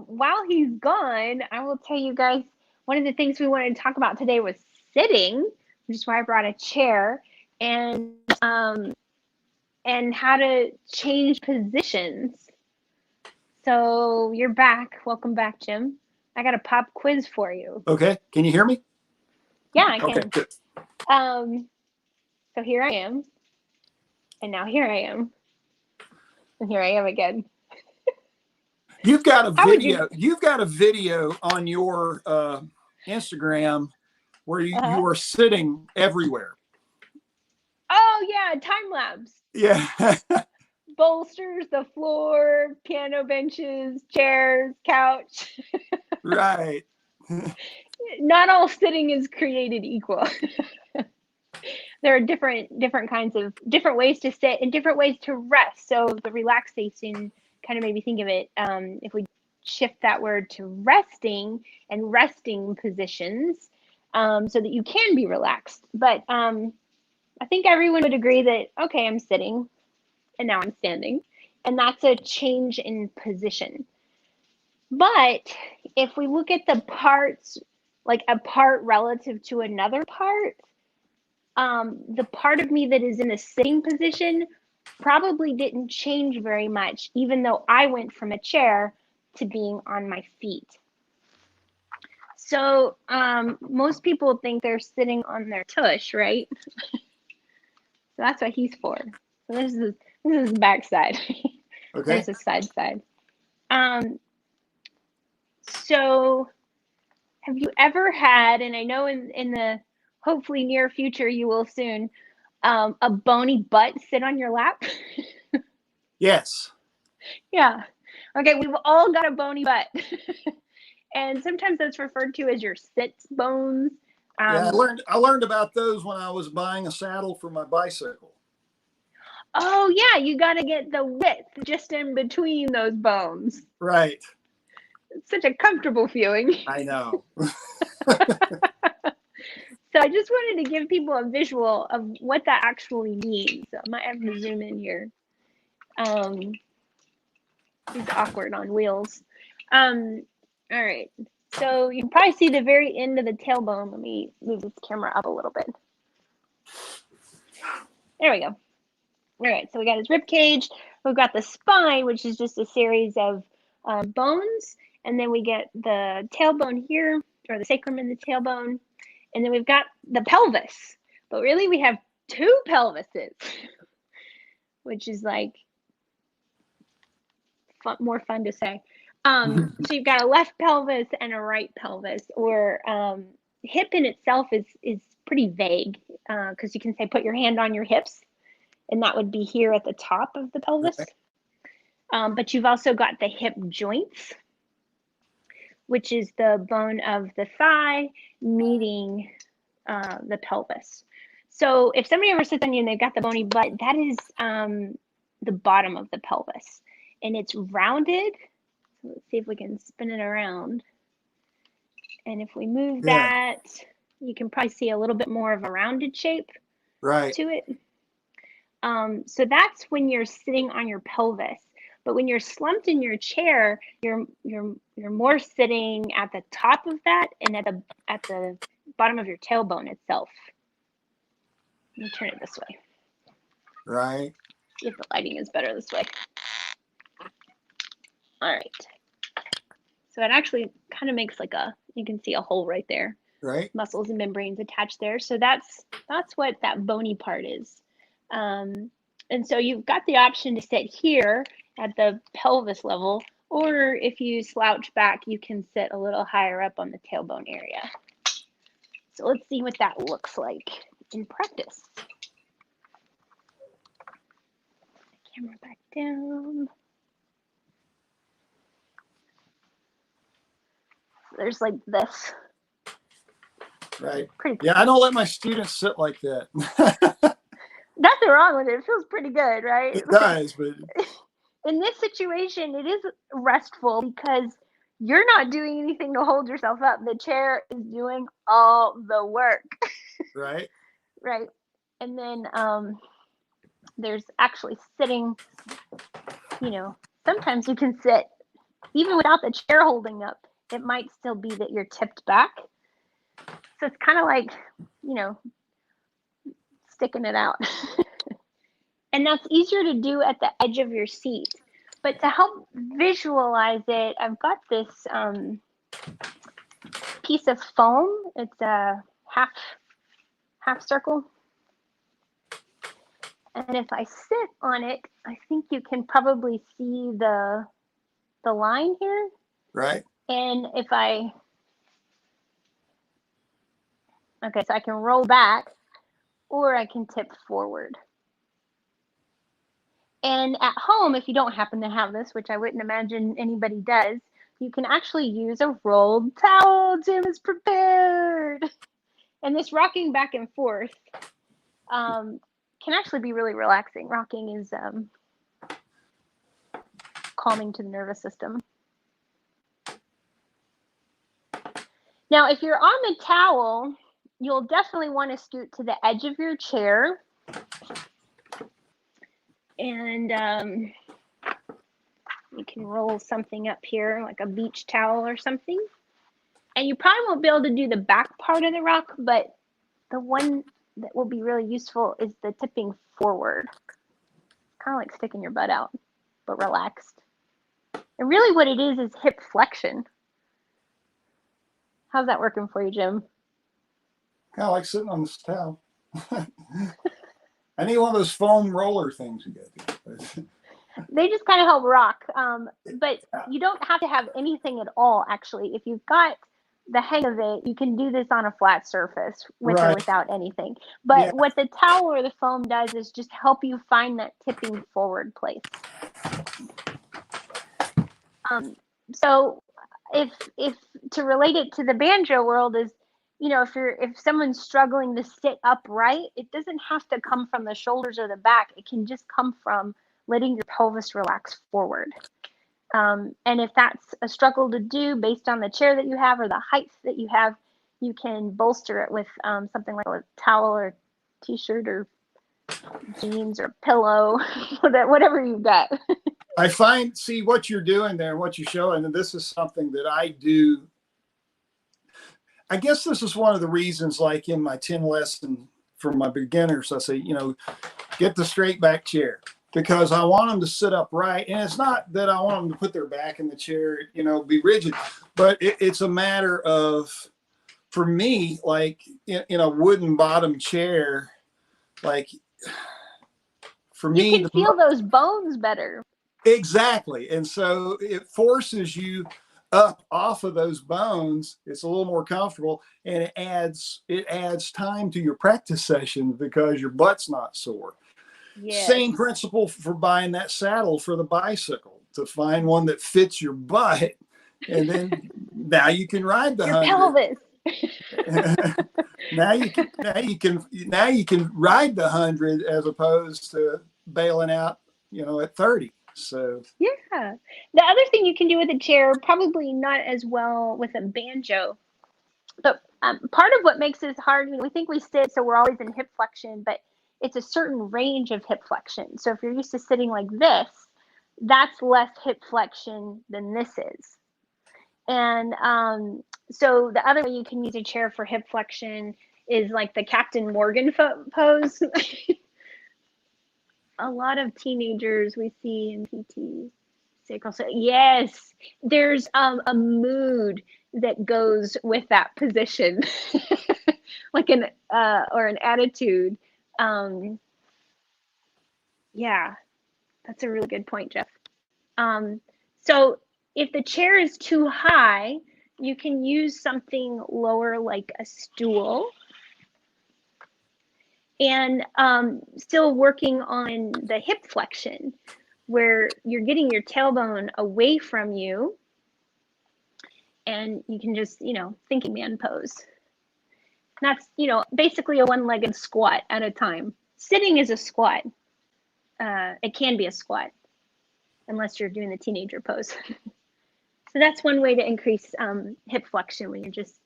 while he's gone, I will tell you guys, one of the things we wanted to talk about today was sitting, which is why I brought a chair, and how to change positions. So you're back. Welcome back, Jim. I got a pop quiz for you. Okay. Can you hear me? Yeah, I can. Okay, good. So here I am. And now here I am. And here I am again. You've got a video. You've got a video on your Instagram where you are sitting everywhere. Oh yeah, time lapse. Yeah. Bolsters, the floor, piano benches, chairs, couch. Right. Not all sitting is created equal. There are different kinds of different ways to sit and different ways to rest. So the relaxation kind of made me think of it. If we shift that word to resting and resting positions, so that you can be relaxed. But I think everyone would agree that, okay, I'm sitting and now I'm standing, and that's a change in position. But if we look at the parts, like a part relative to another part, the part of me that is in a sitting position probably didn't change very much, even though I went from a chair to being on my feet. So most people think they're sitting on their tush, right? So that's what he's for. So this is the back side. Okay. There's the side. So have you ever had, and I know in the hopefully near future you will soon, a bony butt sit on your lap? Yes. Yeah. Okay, we've all got a bony butt. And sometimes that's referred to as your sits bones. Yeah, I learned about those when I was buying a saddle for my bicycle. Oh yeah, you got to get the width just in between those bones. Right. It's such a comfortable feeling. I know. So I just wanted to give people a visual of what that actually means. So I might have to zoom in here. It's awkward on wheels. All right. So you can probably see the very end of the tailbone. Let me move this camera up a little bit. There we go. All right. So we got his rib cage. We've got the spine, which is just a series of bones. And then we get the tailbone here, or the sacrum and the tailbone. And then we've got the pelvis. But really, we have two pelvises, which is like more fun to say. So you've got a left pelvis and a right pelvis, or hip in itself is pretty vague, because you can say put your hand on your hips, and that would be here at the top of the pelvis. Okay. But you've also got the hip joints, which is the bone of the thigh meeting the pelvis. So if somebody ever sits on you and they've got the bony butt, that is the bottom of the pelvis, and it's rounded. So let's see if we can spin it around. And if we move that, you can probably see a little bit more of a rounded shape to it. So that's when you're sitting on your pelvis. But when you're slumped in your chair, you're more sitting at the top of that and at the bottom of your tailbone itself. Let me turn it this way. Right. See if the lighting is better this way. All right. So it actually kind of makes like you can see a hole right there. Right. Muscles and membranes attached there. So that's what that bony part is. And so you've got the option to sit here at the pelvis level, or if you slouch back, you can sit a little higher up on the tailbone area. So let's see what that looks like in practice. Camera back down. So there's like this. Right. Pretty cool. Yeah, I don't let my students sit like that. Nothing wrong with it. It feels pretty good, right? It does, but in this situation, it is restful because you're not doing anything to hold yourself up. The chair is doing all the work. right. Right. And then there's actually sitting, sometimes you can sit even without the chair holding up. It might still be that you're tipped back. So it's kind of like, sticking it out. And that's easier to do at the edge of your seat. But to help visualize it, I've got this piece of foam. It's a half circle. And if I sit on it, I think you can probably see the line here. Right. And if okay, so I can roll back or I can tip forward. And at home, if you don't happen to have this, which I wouldn't imagine anybody does, you can actually use a rolled towel. Jim is prepared. And this rocking back and forth can actually be really relaxing. Rocking is calming to the nervous system. Now, if you're on the towel, you'll definitely want to scoot to the edge of your chair. And you can roll something up here, like a beach towel or something. And you probably won't be able to do the back part of the rock, but the one that will be really useful is the tipping forward. Kind of like sticking your butt out, but relaxed. And really what it is hip flexion. How's that working for you, Jim? Kind of like sitting on this towel. I need one of those foam roller things you get. They just kind of help rock. But you don't have to have anything at all, actually. If you've got the hang of it, you can do this on a flat surface with or without anything. But what the towel or the foam does is just help you find that tipping forward place. So if to relate it to the banjo world is, if someone's struggling to sit upright, it doesn't have to come from the shoulders or the back. It can just come from letting your pelvis relax forward. And if that's a struggle to do based on the chair that you have or the height that you have, you can bolster it with something like a towel or t-shirt or jeans or pillow, whatever you've got. I see what you're doing there, what you're showing, and this is something that I do. I guess this is one of the reasons, like in my 10 lesson for my beginners, I say, get the straight back chair, because I want them to sit upright. And it's not that I want them to put their back in the chair, be rigid, but it's a matter of, for me, like in a wooden bottom chair, like for me, you can feel those bones better. Exactly. And so it forces you up off of those bones. It's a little more comfortable, and it adds time to your practice session because your butt's not sore. Yes. Same principle for buying that saddle for the bicycle, to find one that fits your butt, and then now you can ride the 100. Pelvis. now you can ride the 100 as opposed to bailing out, at 30. So yeah, the other thing you can do with a chair, probably not as well with a banjo, but part of what makes this hard, we think we sit so we're always in hip flexion, but it's a certain range of hip flexion. So if you're used to sitting like this, that's less hip flexion than this is. And so the other way you can use a chair for hip flexion is like the Captain Morgan pose. a lot of teenagers we see in PT sacral. So yes, there's a mood that goes with that position, like an or an attitude. Yeah, that's a really good point, Jeff. So if the chair is too high, you can use something lower like a stool. And still working on the hip flexion, where you're getting your tailbone away from you, and you can just, thinking man pose. That's, basically a one-legged squat at a time. Sitting is a squat. It can be a squat, unless you're doing the teenager pose. So that's one way to increase hip flexion when you're just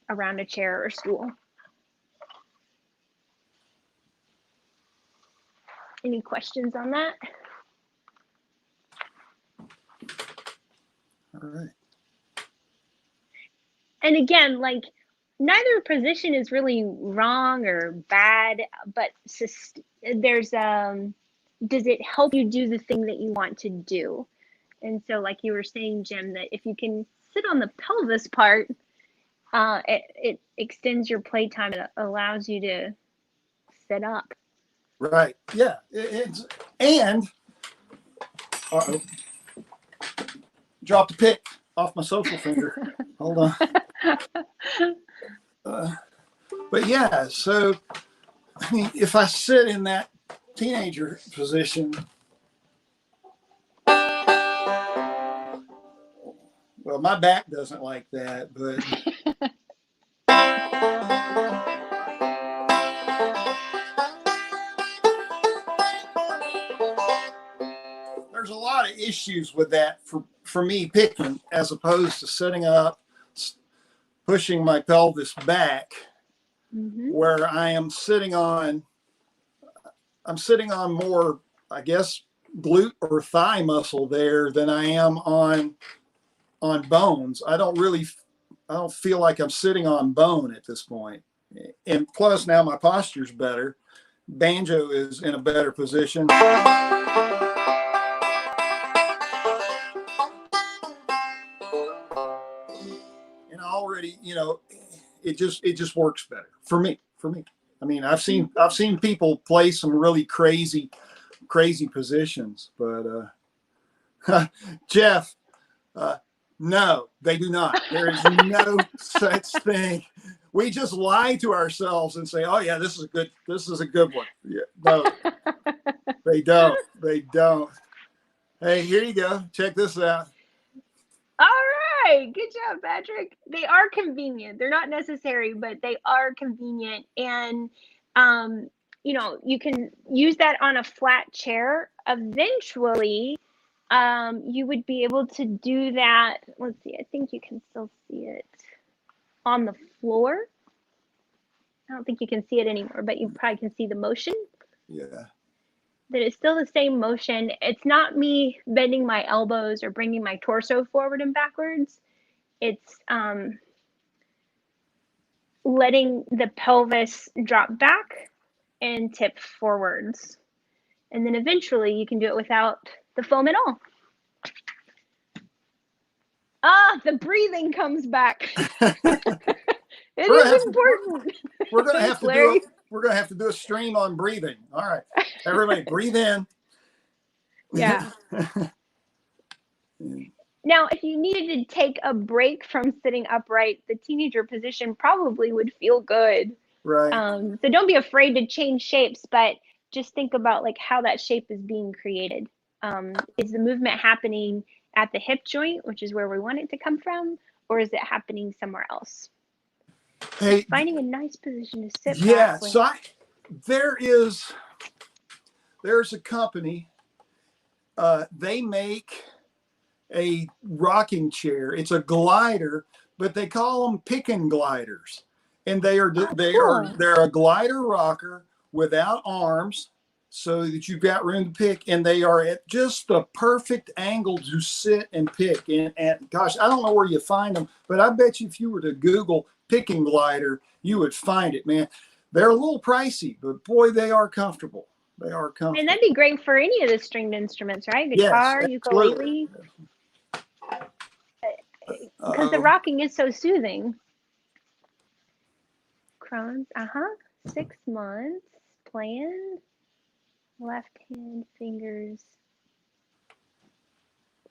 around a chair or stool. Any questions on that? All right. And again, like, neither position is really wrong or bad, but there's does it help you do the thing that you want to do? And so, like you were saying, Jim, that if you can sit on the pelvis part, it extends your playtime. It allows you to sit up. Right. Yeah. And dropped a pick off my social finger. Hold on. But yeah, so I mean, if I sit in that teenager position, well, my back doesn't like that, but there's a lot of issues with that for me picking, as opposed to sitting up, pushing my pelvis back, where I'm sitting on more, I guess, glute or thigh muscle there than I am on bones. I don't feel like I'm sitting on bone at this point. And plus now my posture's better. Banjo is in a better position. And already, it just works better for me. I mean, I've seen people play some really crazy positions, but Jeff, no, they do not. There is no such thing. We just lie to ourselves and say, "Oh yeah, this is a good one." Yeah, no, they don't. Hey, here you go. Check this out. All right, good job, Patrick. They are convenient. They're not necessary, but they are convenient. And you can use that on a flat chair. Eventually, you would be able to do that. Let's see, I think you can still see it on the floor. I don't think you can see it anymore, but you probably can see the motion. Yeah. That it's still the same motion. It's not me bending my elbows or bringing my torso forward and backwards. It's letting the pelvis drop back and tip forwards. And then eventually you can do it without the foam at all. The breathing comes back. It is important. We're gonna have to do a stream on breathing. All right, everybody, breathe in. Yeah. Now, if you needed to take a break from sitting upright, the teenager position probably would feel good. Right. So don't be afraid to change shapes, but just think about like how that shape is being created. Is the movement happening at the hip joint, which is where we want it to come from, or is it happening somewhere else? Hey, finding a nice position to sit. Yeah, so there's a company. They make a rocking chair. It's a glider, but they call them pick-and gliders, and they're a glider rocker without arms, so that you've got room to pick, and they are at just the perfect angle to sit and pick. And gosh, I don't know where you find them, but I bet you if you were to Google pick-and glider, you would find it, man. They're a little pricey, but boy, they are comfortable. They are And comfortable. that'd be great for any of the stringed instruments, right? Guitar, Yes, ukulele. Because the rocking is so soothing. Crohn's, 6 months. Plan. Left hand fingers.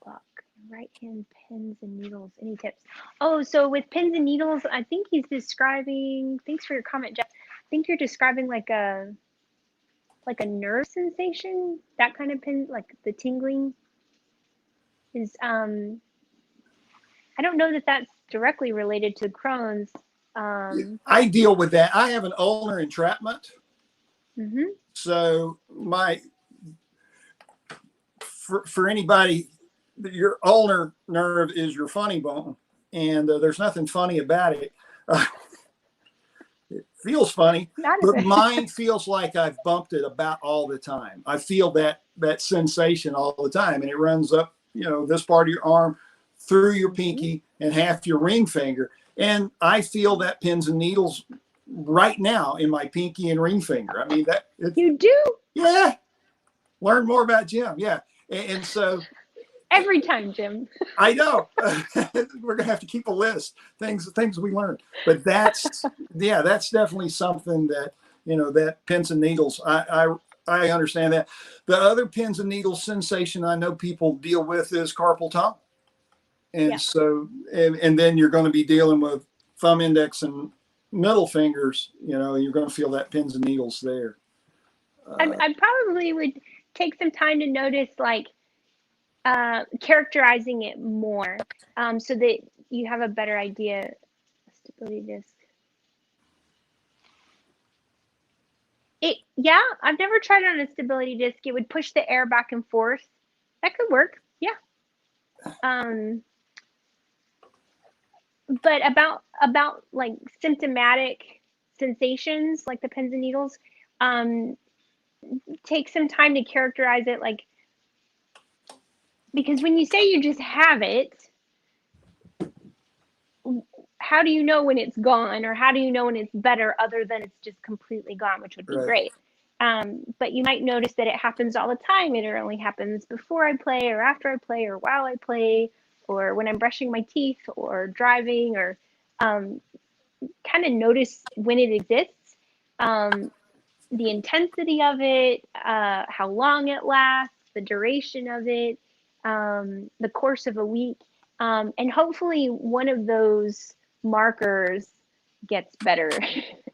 Block. Right hand pins and needles. Any tips? Oh, so with pins and needles, I think he's describing. Thanks for your comment, Jeff. I think you're describing like a nerve sensation. That kind of pin, like the tingling, is I don't know that that's directly related to Crohn's. I deal with that. I have an ulnar entrapment. Mm-hmm. So for anybody, your ulnar nerve is your funny bone, and there's nothing funny about it. It feels funny, but mine feels like I've bumped it about all the time. I feel that sensation all the time, and it runs up, this part of your arm, through your pinky and half your ring finger. And I feel that pins and needles right now in my pinky and ring finger. I mean, you do? Yeah. Learn more about Jim. Yeah. And so every time, Jim. I know. We're gonna have to keep a list, things we learned. But that's definitely something that, that pins and needles. I understand that. The other pins and needles sensation I know people deal with is carpal tunnel. And so, and then you're going to be dealing with thumb, index, and middle fingers. You're going to feel that pins and needles there. I probably would take some time to notice, like, characterizing it more, so that you have a better idea. Stability disc. I've never tried it on a stability disc. It would push the air back and forth. That could work. Yeah. But about like symptomatic sensations, like the pins and needles, take some time to characterize it, like, because when you say you just have it, how do you know when it's gone, or how do you know when it's better, other than it's just completely gone, which would be great. But you might notice that it happens all the time. It only happens before I play, or after I play, or while I play, or when I'm brushing my teeth or driving, or kind of notice when it exists, the intensity of it, how long it lasts, the duration of it, the course of a week, and hopefully one of those markers gets better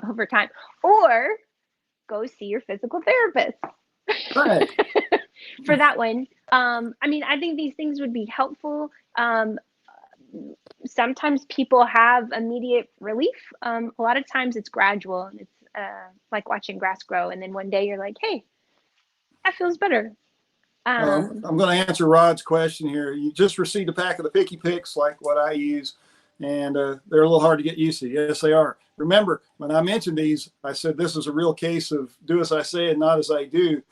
over time. Or go see your physical therapist. Right. For that one. I mean, I think these things would be helpful. Sometimes people have immediate relief. A lot of times it's gradual, and it's like watching grass grow, and then one day you're like, hey, that feels better. I'm going to answer Rod's question here. You just received a pack of the Picky Picks, like what I use, and they're a little hard to get used to. Yes, they are. Remember, when I mentioned these, I said this is a real case of do as I say and not as I do.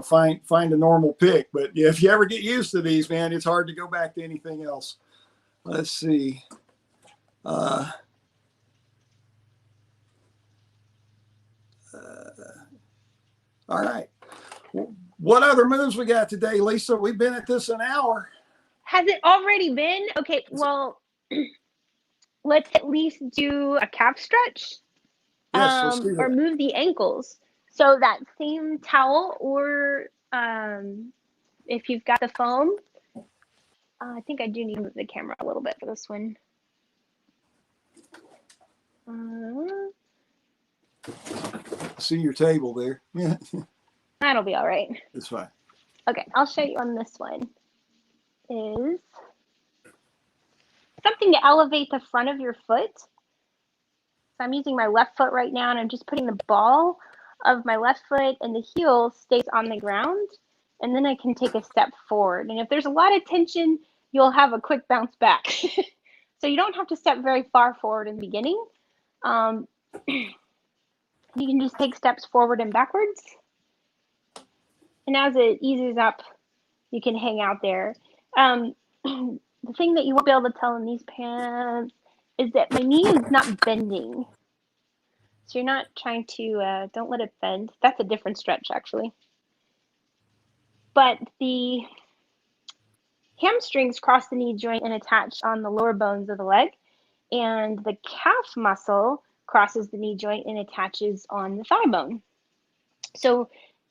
Find a normal pick. But yeah, if you ever get used to these, man, it's hard to go back to anything else. Let's see. All right. What other moves we got today, Lisa? We've been at this an hour. Has it already been? Okay, well, let's at least do a calf stretch. Yes, let's do that. Or move the ankles. So that same towel, or if you've got the foam, I think I do need to move the camera a little bit for this one. See your table there. Yeah. That'll be all right. It's fine. Okay, I'll show you on this one. Is something to elevate the front of your foot. So I'm using my left foot right now, and I'm just putting the ball of my left foot, and the heel stays on the ground, and then I can take a step forward. And if there's a lot of tension, you'll have a quick bounce back. So you don't have to step very far forward in the beginning. You can just take steps forward and backwards. And as it eases up, you can hang out there. The thing that you won't be able to tell in these pants is that my knee is not bending. So you're not trying to, don't let it bend. That's a different stretch, actually. but the hamstrings cross the knee joint and attach on the lower bones of the leg, and the calf muscle crosses the knee joint and attaches on the thigh bone. So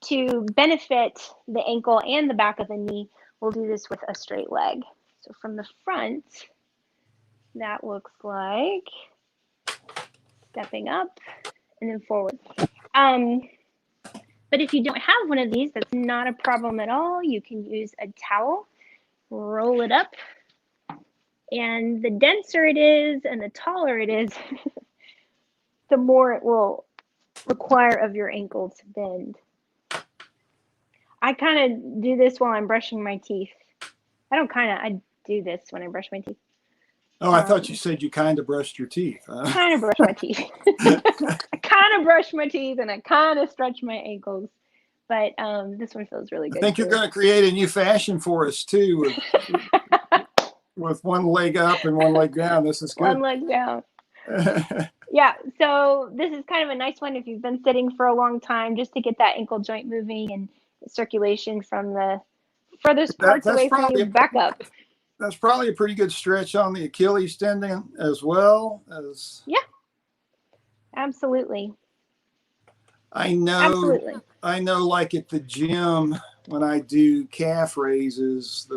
to benefit the ankle and the back of the knee, we'll do this with a straight leg. So from the front, that looks like stepping up and then forward. But if you don't have one of these, that's not a problem at all. You can use a towel, roll it up, and the denser it is and the taller it is, the more it will require of your ankle to bend. I kind of do this while I'm brushing my teeth. I do this when I brush my teeth. Oh, I thought you said you kind of brushed your teeth. Kind of brush my teeth. I kind of brush my teeth and I kind of stretch my ankles. But this one feels really good. I think you're going to create a new fashion for us too, with one leg up and one leg down. This is good. One leg down. Yeah, so this is kind of a nice one if you've been sitting for a long time, just to get that ankle joint moving and circulation from the furthest parts away from you back up. That's probably a pretty good stretch on the Achilles tendon as well as. Yeah, absolutely. I know, like at the gym when I do calf raises,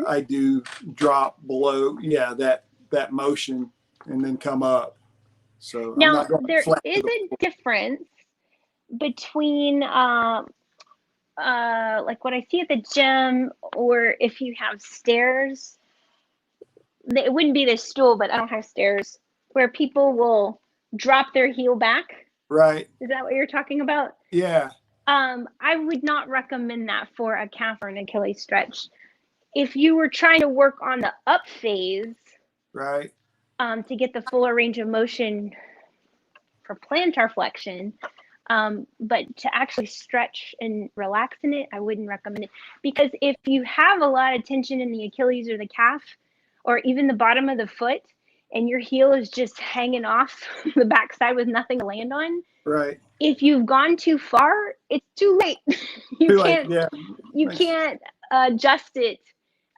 I do drop below, that motion and then come up. So now there is a difference between like what I see at the gym, or if you have stairs. It wouldn't be this stool, but I don't have stairs, where people will drop their heel back. Right. Is that what you're talking about? Yeah. I would not recommend that for a calf or an Achilles stretch. If you were trying to work on the up phase, right, to get the fuller range of motion for plantar flexion, but to actually stretch and relax in it, I wouldn't recommend it. Because if you have a lot of tension in the Achilles or the calf, or even the bottom of the foot, and your heel is just hanging off the backside with nothing to land on, right, if you've gone too far, it's too late. You can't adjust it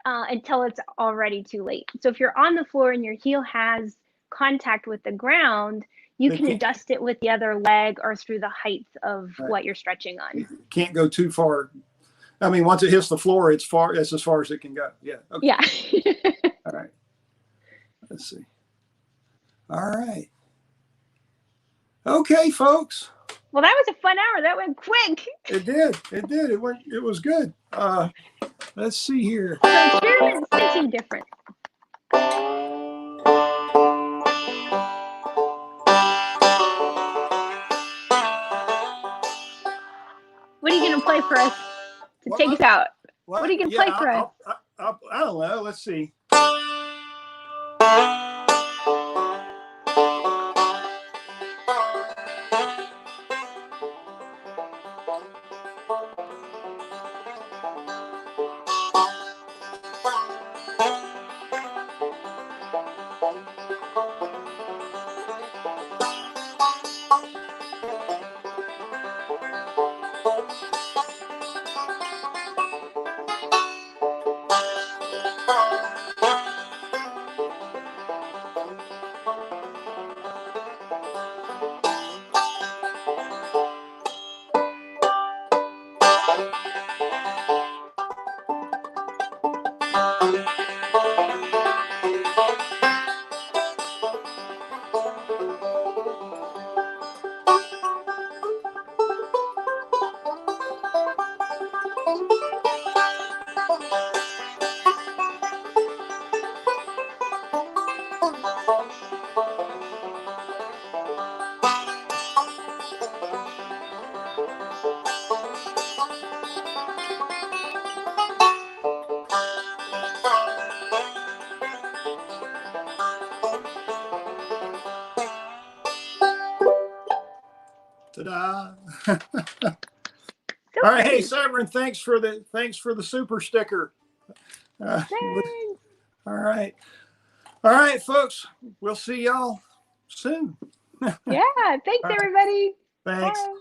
until it's already too late. So if you're on the floor and your heel has contact with the ground, you can adjust it with the other leg or through the height of what you're stretching on. Can't go too far. I mean, once it hits the floor, it's as far as it can go. Yeah. Okay. Yeah. All right. Let's see. All right. Okay, folks. Well, that was a fun hour. That went quick. It did. It was good. Let's see here. So experiment something different. What are you going to play for us to take us out? What are you going to play for us? I don't know. Let's see. Ta-da. All right, hey Severin, thanks for the super sticker. All right, folks, we'll see y'all soon. Yeah, thanks everybody. Thanks. Bye.